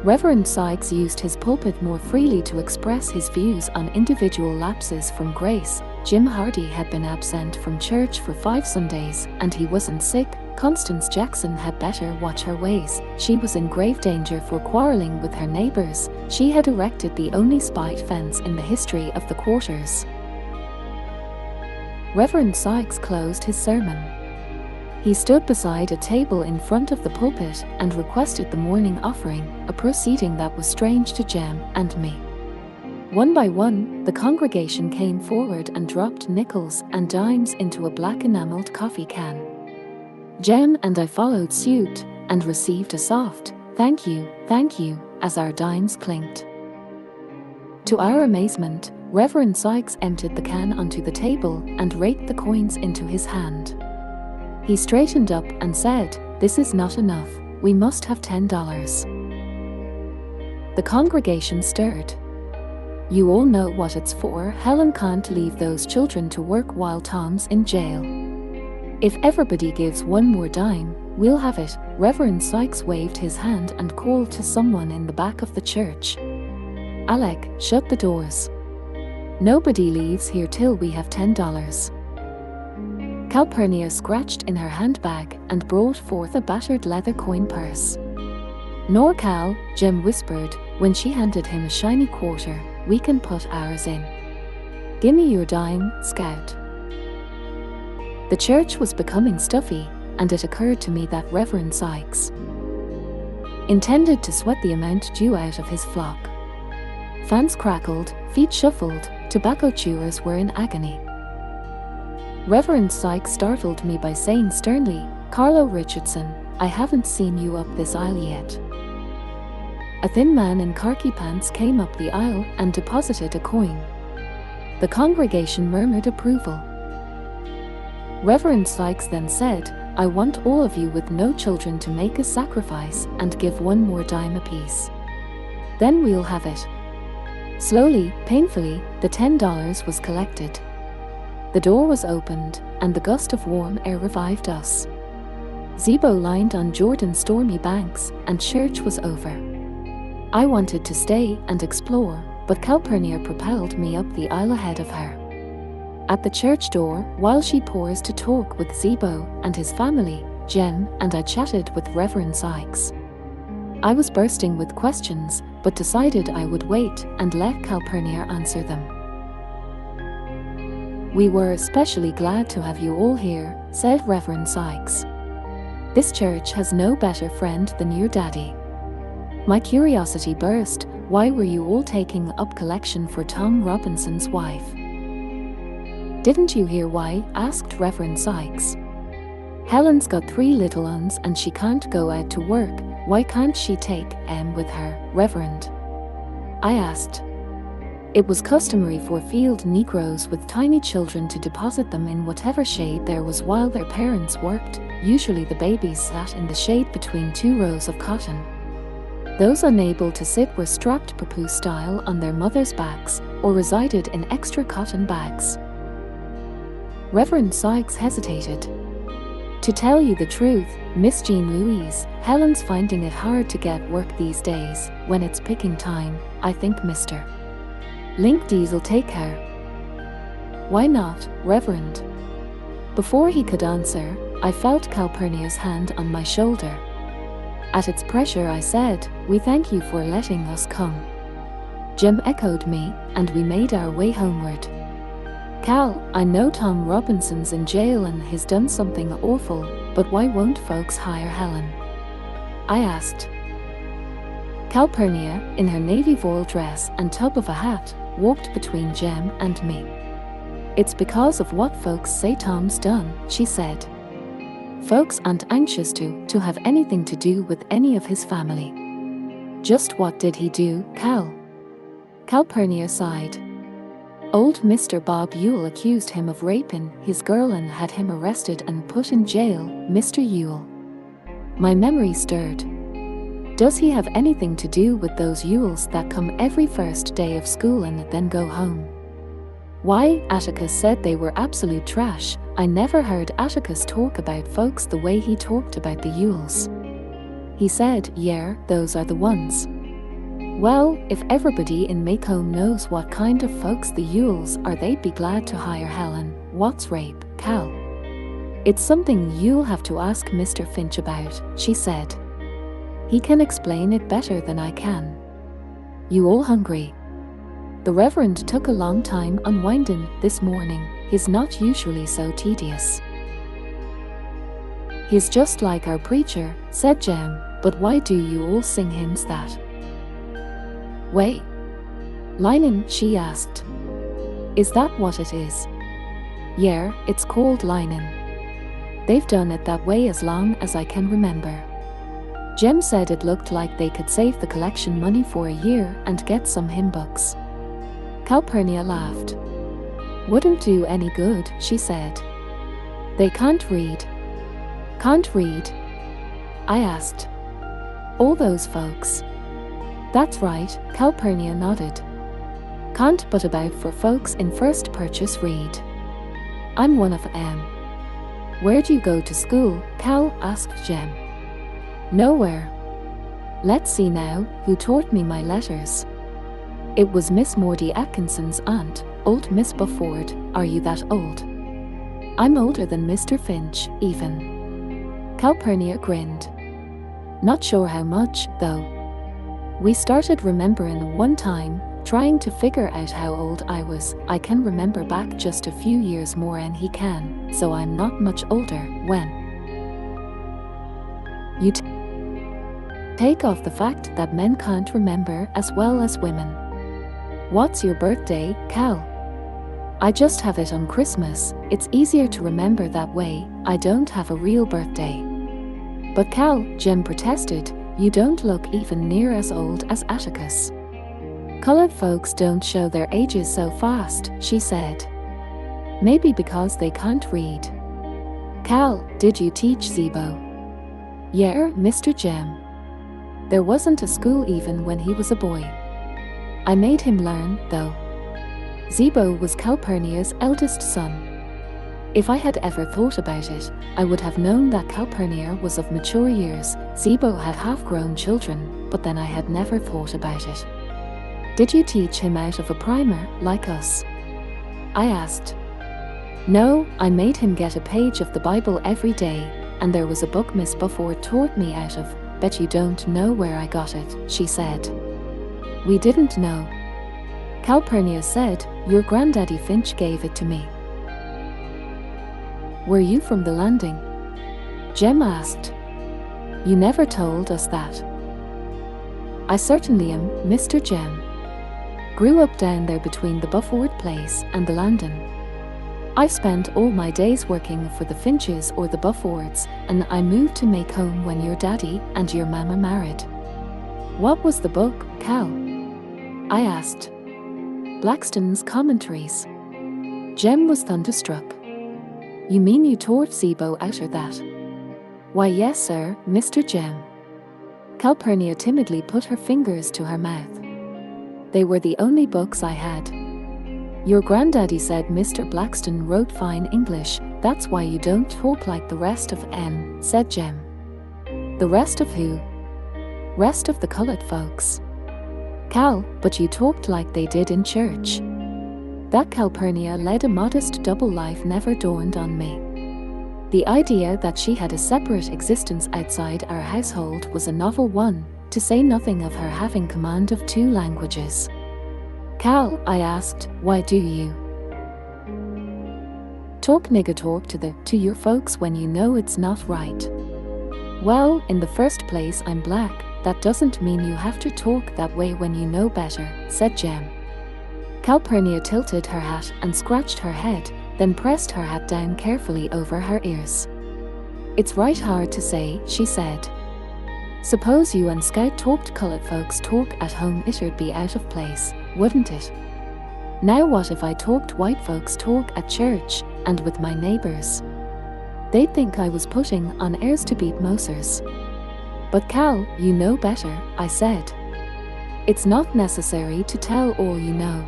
Reverend Sykes used his pulpit more freely to express his views on individual lapses from grace. Jim Hardy had been absent from church for 5 Sundays, and he wasn't sick. Constance Jackson had better watch her ways. She was in grave danger for quarreling with her neighbours. She had erected the only spite fence in the history of the quarters. Reverend Sykes closed his sermon. He stood beside a table in front of the pulpit and requested the morning offering, a proceeding that was strange to Jem and me. One by one, the congregation came forward and dropped nickels and dimes into a black enameled coffee can. Jem and I followed suit and received a soft thank you, as our dimes clinked. To our amazement, Reverend Sykes emptied the can onto the table and raked the coins into his hand. He straightened up and said, "This is not enough, we must have $10. The congregation stirred. "You all know what it's for. Helen can't leave those children to work while Tom's in jail. If everybody gives one more dime, we'll have it." Reverend Sykes waved his hand and called to someone in the back of the church. "Alec, shut the doors. Nobody leaves here till we have $10. Calpurnia scratched in her handbag and brought forth a battered leather coin purse. "Nor Cal," Jem whispered, when she handed him a shiny quarter, "we can put ours in. Gimme your dime, Scout." The church was becoming stuffy, and it occurred to me that Reverend Sykes intended to sweat the amount due out of his flock. Fans crackled, feet shuffled, tobacco chewers were in agony. Reverend Sykes startled me by saying sternly, "Carlo Richardson, I haven't seen you up this aisle yet." A thin man in khaki pants came up the aisle and deposited a coin. The congregation murmured approval. Reverend Sykes then said, "I want all of you with no children to make a sacrifice and give one more dime apiece. Then we'll have it." Slowly, painfully, the $10 was collected. The door was opened, and the gust of warm air revived us. Zebo lined on Jordan's stormy banks, and church was over. I wanted to stay and explore, but Calpurnia propelled me up the aisle ahead of her. At the church door, while she paused to talk with Zebo and his family, Jem and I chatted with Reverend Sykes. I was bursting with questions, but decided I would wait and let Calpurnia answer them. "We were especially glad to have you all here," said Reverend Sykes. "This church has no better friend than your daddy." My curiosity burst. Why were you all taking up collection for Tom Robinson's wife? "Didn't you hear why?" asked Reverend Sykes. "Helen's got 3 little uns and she can't go out to work. Why can't she take M with her, Reverend?" I asked. It was customary for field Negroes with tiny children to deposit them in whatever shade there was while their parents worked. Usually the babies sat in the shade between 2 rows of cotton. Those unable to sit were strapped papoose style on their mothers' backs or resided in extra cotton bags. Reverend Sykes hesitated. "To tell you the truth, Miss Jean Louise, Helen's finding it hard to get work these days. When it's picking time, I think Mr. Link D's''ll take her." "Why not, Reverend?" Before he could answer, I felt Calpurnia's hand on my shoulder. At its pressure I said, "We thank you for letting us come." Jem echoed me, and we made our way homeward. "Cal, I know Tom Robinson's in jail and he's done something awful, but why won't folks hire Helen?" I asked. Calpurnia, in her navy voile dress and tub of a hat, walked between Jem and me. "It's because of what folks say Tom's done," she said. "Folks aren't anxious to have anything to do with any of his family." "Just what did he do, Cal?" Calpurnia sighed. "Old Mr. Bob Yule accused him of raping his girl and had him arrested and put in jail, Mr. Yule." My memory stirred. Does he have anything to do with those Yules that come every first day of school and then go home? Why, Atticus said they were absolute trash. I never heard Atticus talk about folks the way he talked about the Yules. He said, "Yeah, those are the ones." Well, if everybody in Macomb knows what kind of folks the Yules are, they'd be glad to hire Helen. "What's rape, Cal?" "It's something you'll have to ask Mr. Finch about," she said. "He can explain it better than I can." "You all hungry?" The Reverend took a long time unwinding this morning. He's not usually so tedious. "He's just like our preacher," said Jem. "But why do you all sing hymns that way?" "Linen," she asked. "Is that what it is?" "Yeah, it's called linen. They've done it that way as long as I can remember." Jem said it looked like they could save the collection money for a year and get some hymn books. Calpurnia laughed. "Wouldn't do any good," she said. "They can't read." "Can't read?" I asked. "All those folks?" "That's right," Calpurnia nodded. "Can't but about for folks in first purchase read. I'm one of 'em. "Where do you go to school?" Cal asked Jem. "Nowhere." "Let's see now, who taught me my letters?" "It was Miss Mordy Atkinson's aunt, old Miss Bufford." "Are you that old?" "I'm older than Mr. Finch, even." Calpurnia grinned. "Not sure how much, though." We started remembering one time, trying to figure out how old I was. I can remember back just a few years more and he can, so I'm not much older. When you take off the fact that men can't remember as well as women. "What's your birthday, Cal?" "I just have it on Christmas. It's easier to remember that way. I don't have a real birthday." "But Cal," Jem protested, "you don't look even near as old as Atticus." "Colored folks don't show their ages so fast," she said. "Maybe because they can't read." "Cal, did you teach Zebo?" "Yeah, Mr. Jem. There wasn't a school even when he was a boy. I made him learn, though." Zebo was Calpurnia's eldest son. If I had ever thought about it, I would have known that Calpurnia was of mature years. Zebo had half-grown children, but then I had never thought about it. "Did you teach him out of a primer, like us?" I asked. "No, I made him get a page of the Bible every day, and there was a book Miss Bufford taught me out of. Bet you don't know where I got it," she said. We didn't know. Calpurnia said, "Your granddaddy Finch gave it to me." "Were you from the landing?" Jem asked. "You never told us that." "I certainly am, Mr. Jem. Grew up down there between the Bufford place and the landing. I spent all my days working for the Finches or the Buffords, and I moved to Macomb when your daddy and your mama married." "What was the book, Cal?" I asked. "Blackstone's Commentaries." Jem was thunderstruck. "You mean you taught Zebo out of that?" "Why yes sir, Mr. Jem." Calpurnia timidly put her fingers to her mouth. "They were the only books I had." "Your granddaddy said Mr. Blackstone wrote fine English, that's why you don't talk like the rest of 'em," said Jem. "The rest of who?" "Rest of the colored folks." "Cal, but you talked like they did in church." That Calpurnia led a modest double life never dawned on me. The idea that she had a separate existence outside our household was a novel one, to say nothing of her having command of 2 languages. "Cal," I asked, "why do you talk nigger talk to your folks when you know it's not right?" "Well, in the first place I'm black, that doesn't mean you have to talk that way when you know better, said Jem. Calpurnia tilted her hat and scratched her head, then pressed her hat down carefully over her ears. It's right hard to say, she said. Suppose you and Scout talked coloured folks talk at home, it'd be out of place, wouldn't it? Now what if I talked white folks talk at church, and with my neighbours? They'd think I was putting on airs to beat Mosers. But Cal, you know better, I said. It's not necessary to tell all you know.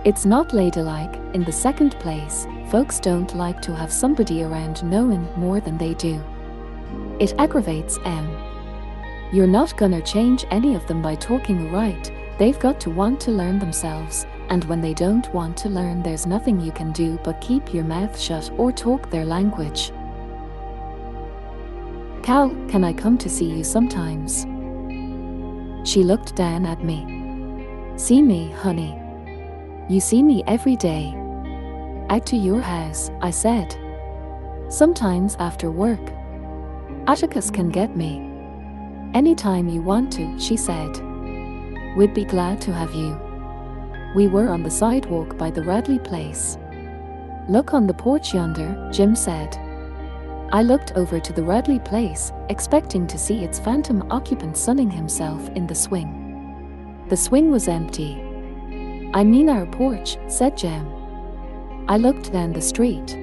It's not ladylike. In the second place, folks don't like to have somebody around knowing more than they do. It aggravates em. You're not gonna change any of them by talking right. They've got to want to learn themselves, and when they don't want to learn, there's nothing you can do but keep your mouth shut or talk their language. Cal, can I come to see you sometimes? She looked down at me. See me, honey. You see me every day. Out to your house, I said. Sometimes after work. Atticus can get me. Anytime you want to, she said. We'd be glad to have you. We were on the sidewalk by the Radley place. Look on the porch yonder, Jim said. I looked over to the Radley place, expecting to see its phantom occupant sunning himself in the swing. The swing was empty. I mean our porch, said Jem. I looked down the street.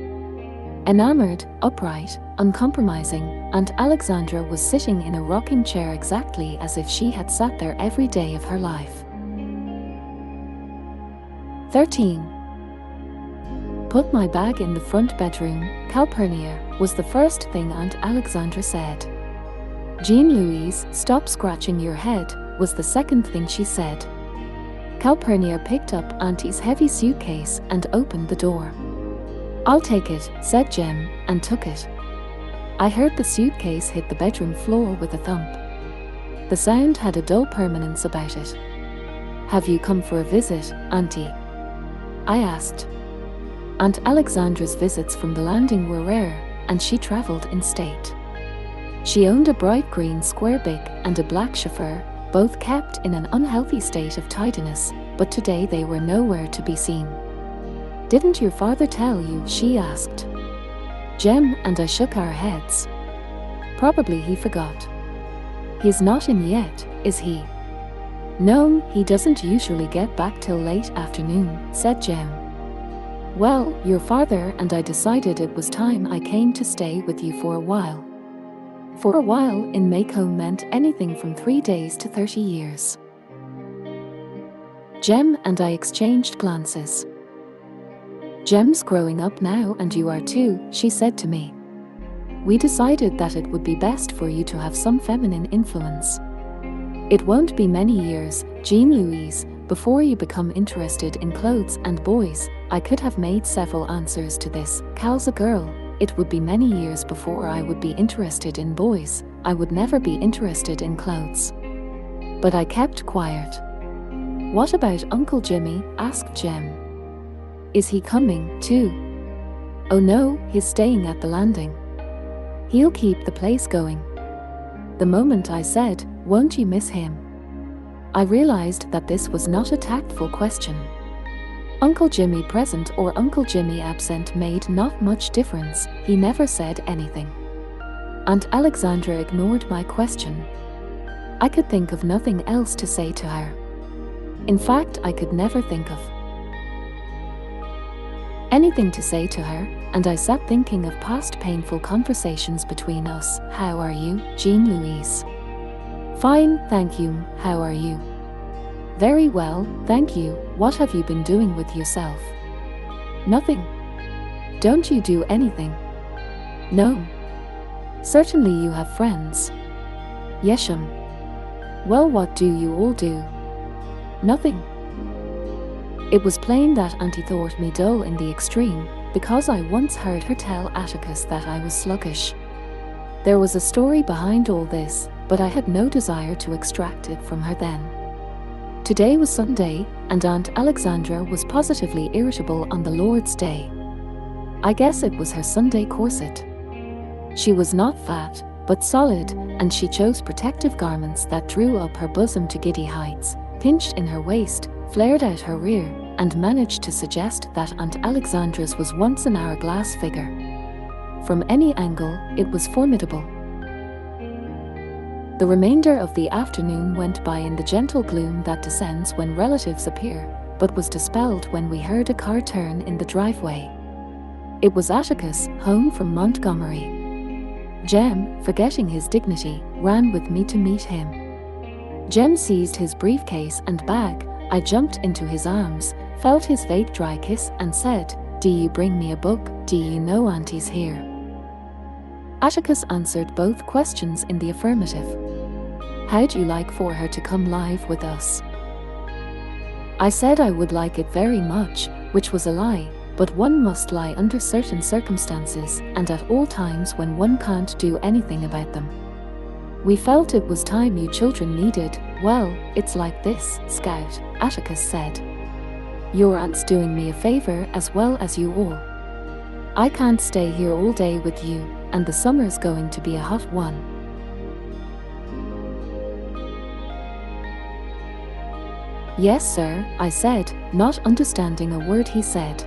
Enamored, upright, uncompromising, Aunt Alexandra was sitting in a rocking chair exactly as if she had sat there every day of her life. 13. Put my bag in the front bedroom, Calpurnia, was the first thing Aunt Alexandra said. Jean-Louise, stop scratching your head, was the second thing she said. Calpurnia picked up Auntie's heavy suitcase and opened the door. I'll take it, said Jem, and took it. I heard the suitcase hit the bedroom floor with a thump. The sound had a dull permanence about it. Have you come for a visit, Auntie? I asked. Aunt Alexandra's visits from the landing were rare, and she travelled in state. She owned a bright green square big and a black chauffeur, both kept in an unhealthy state of tidiness, but today they were nowhere to be seen. Didn't your father tell you? She asked. Jem and I shook our heads. Probably he forgot. He's not in yet, is he? No, he doesn't usually get back till late afternoon, said Jem. Well, your father and I decided it was time I came to stay with you for a while. For a while in Maycomb meant anything from 3 days to 30 years. Jem and I exchanged glances. Jem's growing up now and you are too, she said to me. We decided that it would be best for you to have some feminine influence. It won't be many years, Jean-Louise, before you become interested in clothes and boys. I could have made several answers to this. Cal's a girl. It would be many years before I would be interested in boys. I would never be interested in clothes. But I kept quiet. What about Uncle Jimmy? Asked Jem. Is he coming, too? Oh no, he's staying at the landing. He'll keep the place going. The moment I said, won't you miss him? I realized that this was not a tactful question. Uncle Jimmy present or Uncle Jimmy absent made not much difference. He never said anything. Aunt Alexandra ignored my question. I could think of nothing else to say to her. In fact, I could never think of anything to say to her, and I sat thinking of past painful conversations between us. How are you, Jean-Louise? Fine, thank you. How are you? Very well, thank you. What have you been doing with yourself? Nothing. Don't you do anything? No. Certainly you have friends. Yes'm. Well, what do you all do? Nothing. It was plain that Auntie thought me dull in the extreme, because I once heard her tell Atticus that I was sluggish. There was a story behind all this, but I had no desire to extract it from her then. Today was Sunday, and Aunt Alexandra was positively irritable on the Lord's Day. I guess it was her Sunday corset. She was not fat, but solid, and she chose protective garments that drew up her bosom to giddy heights, pinched in her waist, flared out her rear, and managed to suggest that Aunt Alexandra's was once an hourglass figure. From any angle, it was formidable. The remainder of the afternoon went by in the gentle gloom that descends when relatives appear, but was dispelled when we heard a car turn in the driveway. It was Atticus, home from Montgomery. Jem, forgetting his dignity, ran with me to meet him. Jem seized his briefcase and bag. I jumped into his arms, felt his vague dry kiss, and said, "Do you bring me a book? Do you know Auntie's here?" Atticus answered both questions in the affirmative. "How'd you like for her to come live with us?" I said I would like it very much, which was a lie, but one must lie under certain circumstances and at all times when one can't do anything about them. "We felt it was time you children needed." "Well, it's like this, Scout," Atticus said. "Your aunt's doing me a favor as well as you all. I can't stay here all day with you, and the summer's going to be a hot one." "Yes, sir," I said, not understanding a word he said.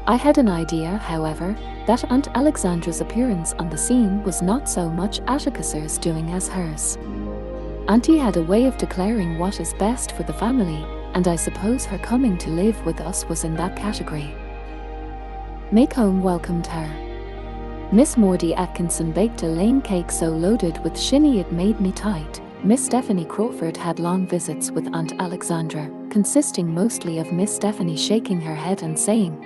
I had an idea, however, that Aunt Alexandra's appearance on the scene was not so much Atticus's doing as hers. Auntie had a way of declaring what is best for the family, and I suppose her coming to live with us was in that category. Maycomb welcomed her. Miss Maudie Atkinson baked a lane cake so loaded with shinny it made me tight. Miss Stephanie Crawford had long visits with Aunt Alexandra, consisting mostly of Miss Stephanie shaking her head and saying,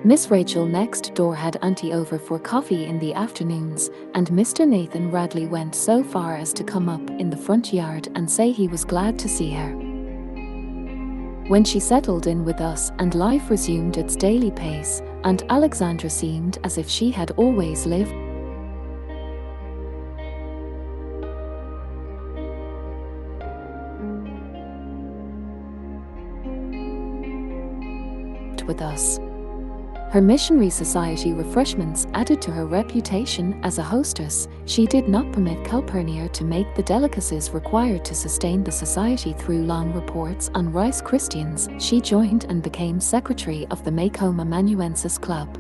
Miss Rachel next door had Auntie over for coffee in the afternoons, and Mr. Nathan Radley went so far as to come up in the front yard and say he was glad to see her. When she settled in with us and life resumed its daily pace, Aunt Alexandra seemed as if she had always lived with us. Her missionary society refreshments added to her reputation as a hostess. She did not permit Calpurnia to make the delicacies required to sustain the society through long reports on Rice Christians. She joined and became secretary of the Maycomb Amanuensis Club.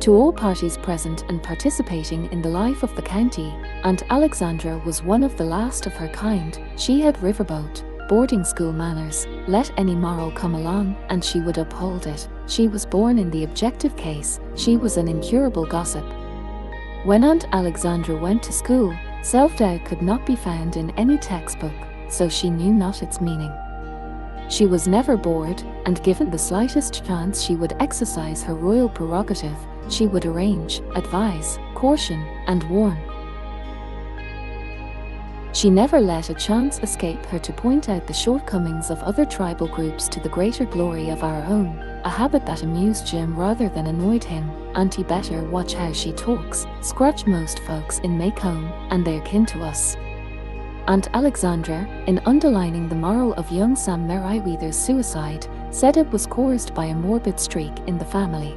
To all parties present and participating in the life of the county, Aunt Alexandra was one of the last of her kind. She had riverboat, boarding school manners, let any moral come along, and she would uphold it. She was born in the objective case. She was an incurable gossip. When Aunt Alexandra went to school, self-doubt could not be found in any textbook, so she knew not its meaning. She was never bored, and given the slightest chance she would exercise her royal prerogative. She would arrange, advise, caution, and warn. She never let a chance escape her to point out the shortcomings of other tribal groups to the greater glory of our own, a habit that amused Jim rather than annoyed him. Auntie better watch how she talks, scratch most folks in Maycomb, and they're kin to us. Aunt Alexandra, in underlining the moral of young Sam Merriweather's suicide, said it was caused by a morbid streak in the family.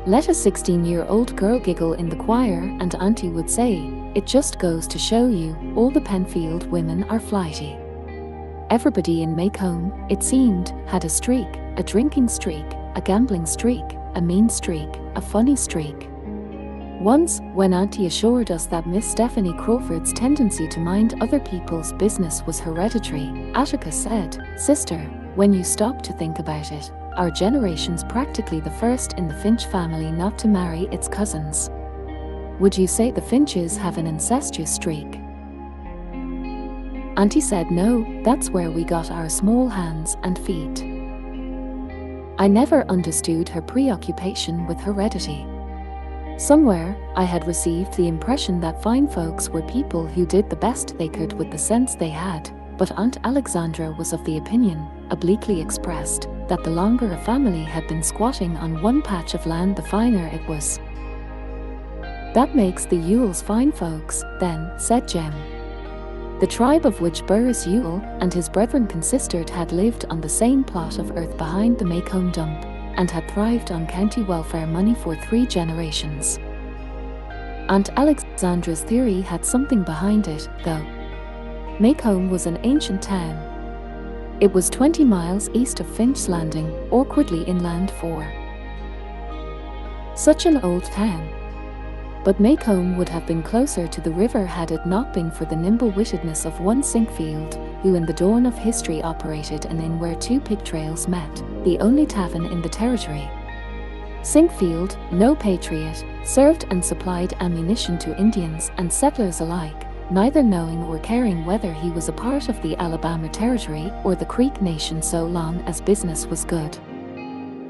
Let a 16-year-old girl giggle in the choir and Auntie would say, "It just goes to show you, all the Penfield women are flighty." Everybody in Maycomb, it seemed, had a streak, a drinking streak, a gambling streak, a mean streak, a funny streak. Once, when Auntie assured us that Miss Stephanie Crawford's tendency to mind other people's business was hereditary, Atticus said, "Sister, when you stop to think about it, our generation's practically the first in the Finch family not to marry its cousins. Would you say the Finches have an incestuous streak?" Auntie said no, that's where we got our small hands and feet. I never understood her preoccupation with heredity. Somewhere, I had received the impression that fine folks were people who did the best they could with the sense they had, but Aunt Alexandra was of the opinion, obliquely expressed, that the longer a family had been squatting on one patch of land the finer it was. "That makes the Yules fine folks, then," said Jem. The tribe of which Burris Yule and his brethren consisted had lived on the same plot of earth behind the Maycomb dump, and had thrived on county welfare money for 3 generations. Aunt Alexandra's theory had something behind it, though. Maycomb was an ancient town. It was 20 miles east of Finch's Landing, awkwardly inland for such an old town. But Maycomb would have been closer to the river had it not been for the nimble-wittedness of one Sinkfield, who in the dawn of history operated an inn where two pig trails met, the only tavern in the territory. Sinkfield, no patriot, served and supplied ammunition to Indians and settlers alike, neither knowing or caring whether he was a part of the Alabama Territory or the Creek Nation so long as business was good.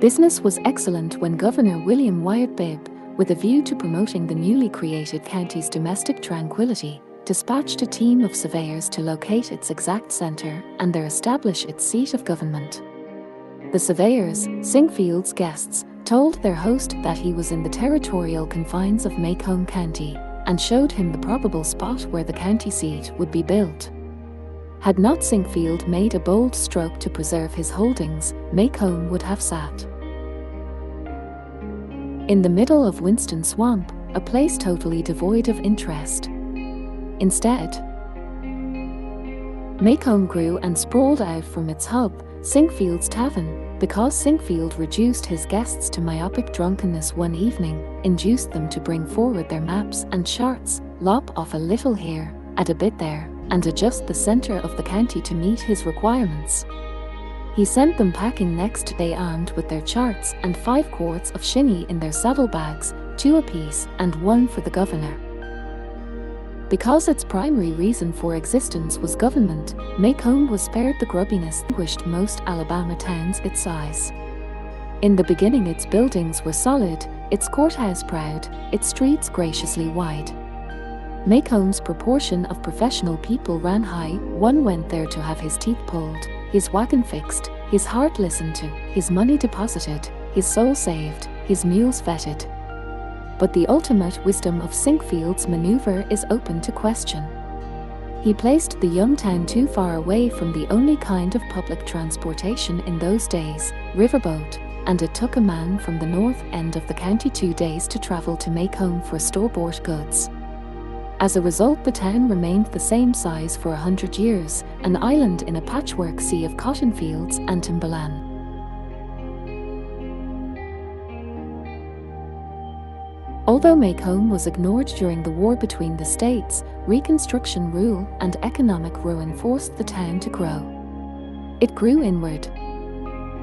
Business was excellent when Governor William Wyatt Bibb, with a view to promoting the newly created county's domestic tranquility, dispatched a team of surveyors to locate its exact centre and there establish its seat of government. The surveyors, Sinkfield's guests, told their host that he was in the territorial confines of Maycomb County and showed him the probable spot where the county seat would be built. Had not Sinkfield made a bold stroke to preserve his holdings, Maycomb would have sat in the middle of Winston Swamp, a place totally devoid of interest. Instead, Maycomb grew and sprawled out from its hub, Sinkfield's Tavern, because Sinkfield reduced his guests to myopic drunkenness one evening, induced them to bring forward their maps and charts, lop off a little here, add a bit there, and adjust the centre of the county to meet his requirements. He sent them packing next day armed with their charts and 5 quarts of shinny in their saddlebags, 2 apiece and 1 for the governor. Because its primary reason for existence was government, Maycomb was spared the grubbiness that distinguished most Alabama towns its size. In the beginning its buildings were solid, its courthouse proud, its streets graciously wide. Maycomb's proportion of professional people ran high. One went there to have his teeth pulled, his wagon fixed, his heart listened to, his money deposited, his soul saved, his mules vetted. But the ultimate wisdom of Sinkfield's maneuver is open to question. He placed the young town too far away from the only kind of public transportation in those days, riverboat, and it took a man from the north end of the county 2 days to travel to Maycomb for store-bought goods. As a result, the town remained the same size for 100 years, an island in a patchwork sea of cotton fields and timberland. Although Maycomb was ignored during the war between the states, Reconstruction rule and economic ruin forced the town to grow. It grew inward.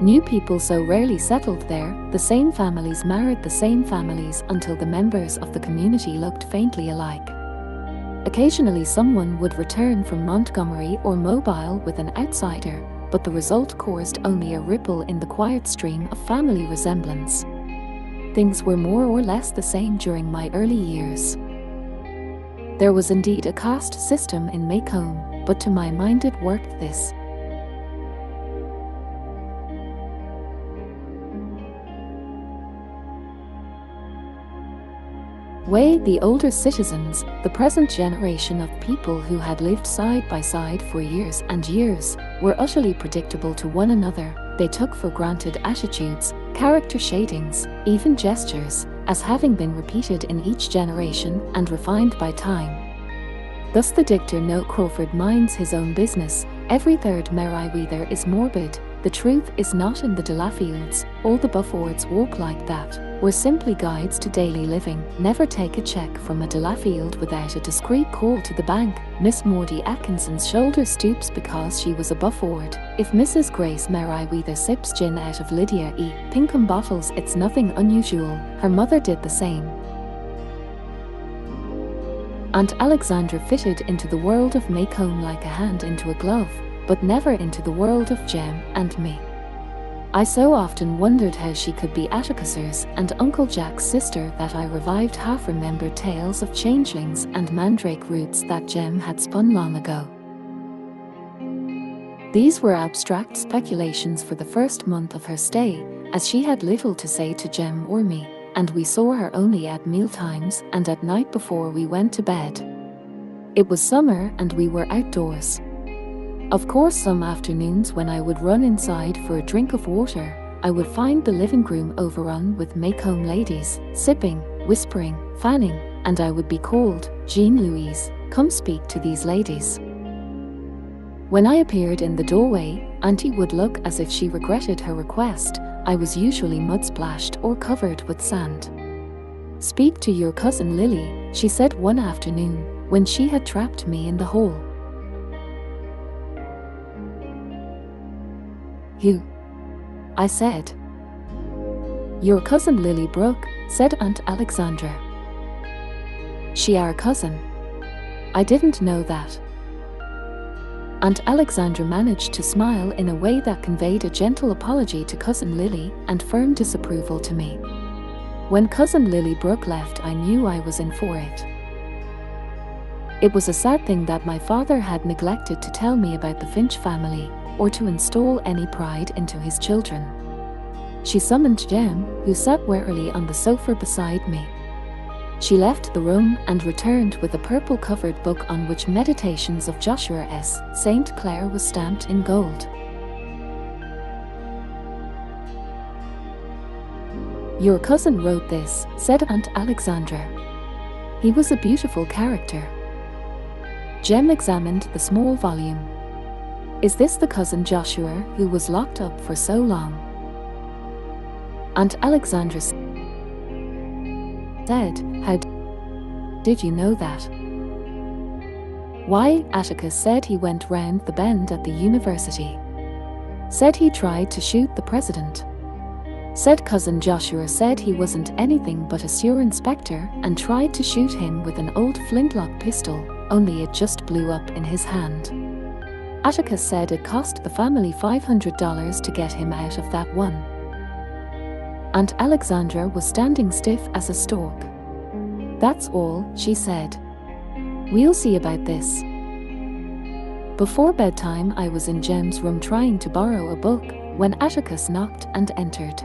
New people so rarely settled there, the same families married the same families until the members of the community looked faintly alike. Occasionally someone would return from Montgomery or Mobile with an outsider, but the result caused only a ripple in the quiet stream of family resemblance. Things were more or less the same during my early years. There was indeed a caste system in Maycomb, but to my mind it worked this way. The older citizens, the present generation of people who had lived side by side for years and years, were utterly predictable to one another. They took for granted attitudes, character shadings, even gestures, as having been repeated in each generation and refined by time. Thus the dictor No Crawford minds his own business, every third Merriweather is morbid, the truth is not in the Delafields, all the Buffords walk like that. Were simply guides to daily living. Never take a check from a Delafield without a discreet call to the bank. Miss Maudie Atkinson's shoulder stoops because she was a Bufford. If Mrs. Grace Merriweather sips gin out of Lydia E. Pinkham bottles, it's nothing unusual. Her mother did the same. Aunt Alexandra fitted into the world of Maycomb like a hand into a glove, but never into the world of Jem and me. I so often wondered how she could be Atticus's and Uncle Jack's sister that I revived half-remembered tales of changelings and mandrake roots that Jem had spun long ago. These were abstract speculations for the first month of her stay, as she had little to say to Jem or me, and we saw her only at mealtimes and at night before we went to bed. It was summer and we were outdoors. Of course, some afternoons when I would run inside for a drink of water, I would find the living room overrun with Maycomb ladies, sipping, whispering, fanning, and I would be called, "Jean-Louise, come speak to these ladies." When I appeared in the doorway, Auntie would look as if she regretted her request. I was usually mud-splashed or covered with sand. "Speak to your cousin Lily," she said one afternoon, when she had trapped me in the hole. "Who?" I said. "Your cousin Lily Brooke," said Aunt Alexandra. "She our cousin? I didn't know that." Aunt Alexandra managed to smile in a way that conveyed a gentle apology to Cousin Lily and firm disapproval to me. When Cousin Lily Brooke left, I knew I was in for it. It was a sad thing that my father had neglected to tell me about the Finch family, or to install any pride into his children. She summoned Jem, who sat warily on the sofa beside me. She left the room and returned with a purple-covered book on which Meditations of Joshua S. St. Clair was stamped in gold. "Your cousin wrote this," said Aunt Alexandra. "He was a beautiful character." Jem examined the small volume. "Is this the cousin Joshua who was locked up for so long?" Aunt Alexandra said, "How did you know that?" "Why, Atticus said he went round the bend at the university. Said he tried to shoot the president. Said cousin Joshua said he wasn't anything but a Sur inspector and tried to shoot him with an old flintlock pistol, only it just blew up in his hand. Atticus said it cost the family $500 to get him out of that one." Aunt Alexandra was standing stiff as a stork. "That's all," she said. "We'll see about this." Before bedtime, I was in Jem's room trying to borrow a book when Atticus knocked and entered.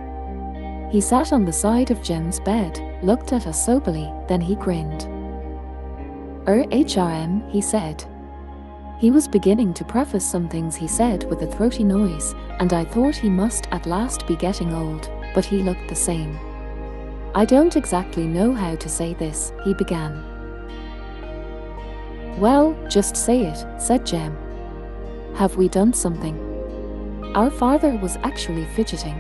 He sat on the side of Jem's bed, looked at us soberly, then he grinned. "HRM," he said. He was beginning to preface some things he said with a throaty noise, and I thought he must at last be getting old, but he looked the same. "I don't exactly know how to say this," he began. "Well, just say it," said Jem. "Have we done something?" Our father was actually fidgeting.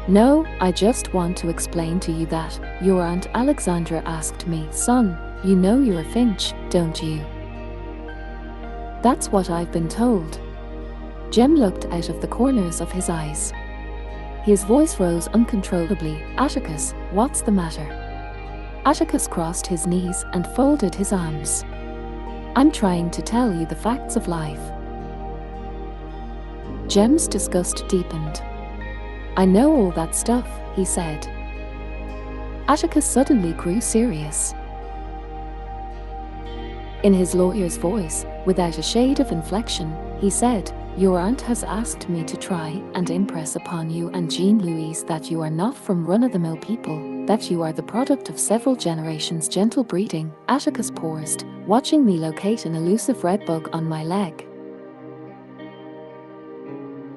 "No, I just want to explain to you that your Aunt Alexandra asked me, 'Son, you know you're a Finch, don't you?' That's what I've been told." Jem looked out of the corners of his eyes. His voice rose uncontrollably. "Atticus, what's the matter?" Atticus crossed his knees and folded his arms. "I'm trying to tell you the facts of life." Jem's disgust deepened. "I know all that stuff," he said. Atticus suddenly grew serious. In his lawyer's voice, without a shade of inflection, he said, "Your aunt has asked me to try and impress upon you and Jean-Louise that you are not from run-of-the-mill people, that you are the product of several generations' gentle breeding." Atticus paused, watching me locate an elusive red bug on my leg.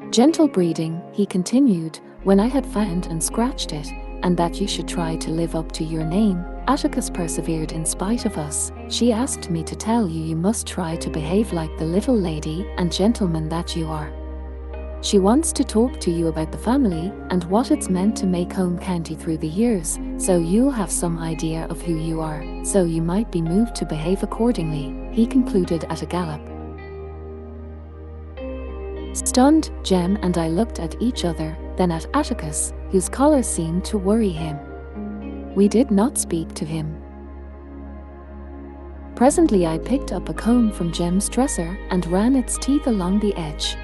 "Gentle breeding," he continued, when I had found and scratched it, "and that you should try to live up to your name." Atticus persevered in spite of us. "She asked me to tell you you must try to behave like the little lady and gentleman that you are. She wants to talk to you about the family and what it's meant to make home county through the years, so you'll have some idea of who you are, so you might be moved to behave accordingly," he concluded at a gallop. Stunned, Jem and I looked at each other, then at Atticus, whose collar seemed to worry him. We did not speak to him. Presently I picked up a comb from Jem's dresser and ran its teeth along the edge.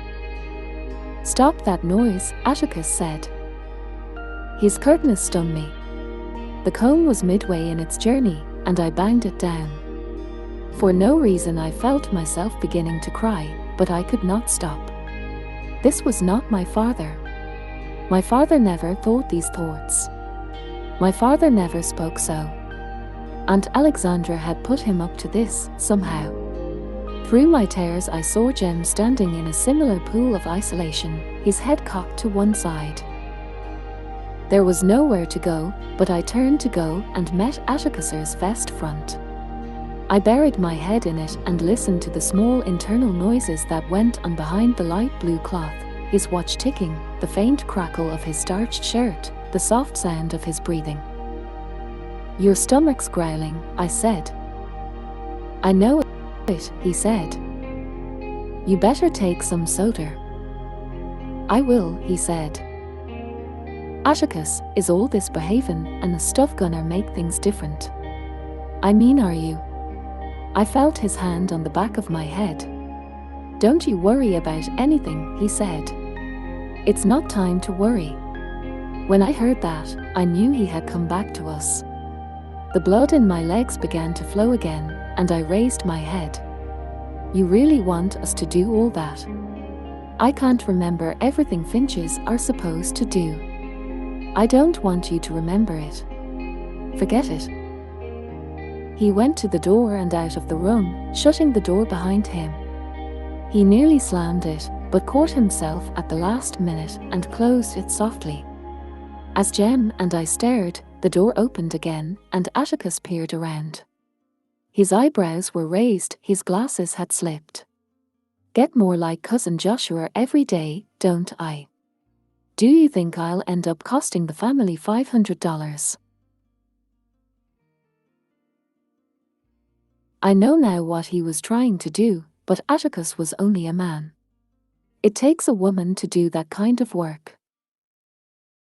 "Stop that noise," Atticus said. His curtness stunned me. The comb was midway in its journey, and I banged it down. For no reason I felt myself beginning to cry, but I could not stop. This was not my father. My father never thought these thoughts. My father never spoke so. Aunt Alexandra had put him up to this, somehow. Through my tears I saw Jem standing in a similar pool of isolation, his head cocked to one side. There was nowhere to go, but I turned to go and met Atticus's vest front. I buried my head in it and listened to the small internal noises that went on behind the light blue cloth, his watch ticking, the faint crackle of his starched shirt, the soft sound of his breathing. "Your stomach's growling," I said. "I know it," he said. "You better take some soda." "I will," he said. "Atticus, is all this behavin' and the stuff gonna make things different? I mean, are you?" I felt his hand on the back of my head. "Don't you worry about anything," he said. "It's not time to worry." When I heard that, I knew he had come back to us. The blood in my legs began to flow again, and I raised my head. "You really want us to do all that? I can't remember everything Finches are supposed to do. I don't want you to remember it. Forget it." He went to the door and out of the room, shutting the door behind him. He nearly slammed it, but caught himself at the last minute and closed it softly. As Jem and I stared, the door opened again, and Atticus peered around. His eyebrows were raised, his glasses had slipped. "Get more like Cousin Joshua every day, don't I? Do you think I'll end up costing the family $500? I know now what he was trying to do, but Atticus was only a man. It takes a woman to do that kind of work.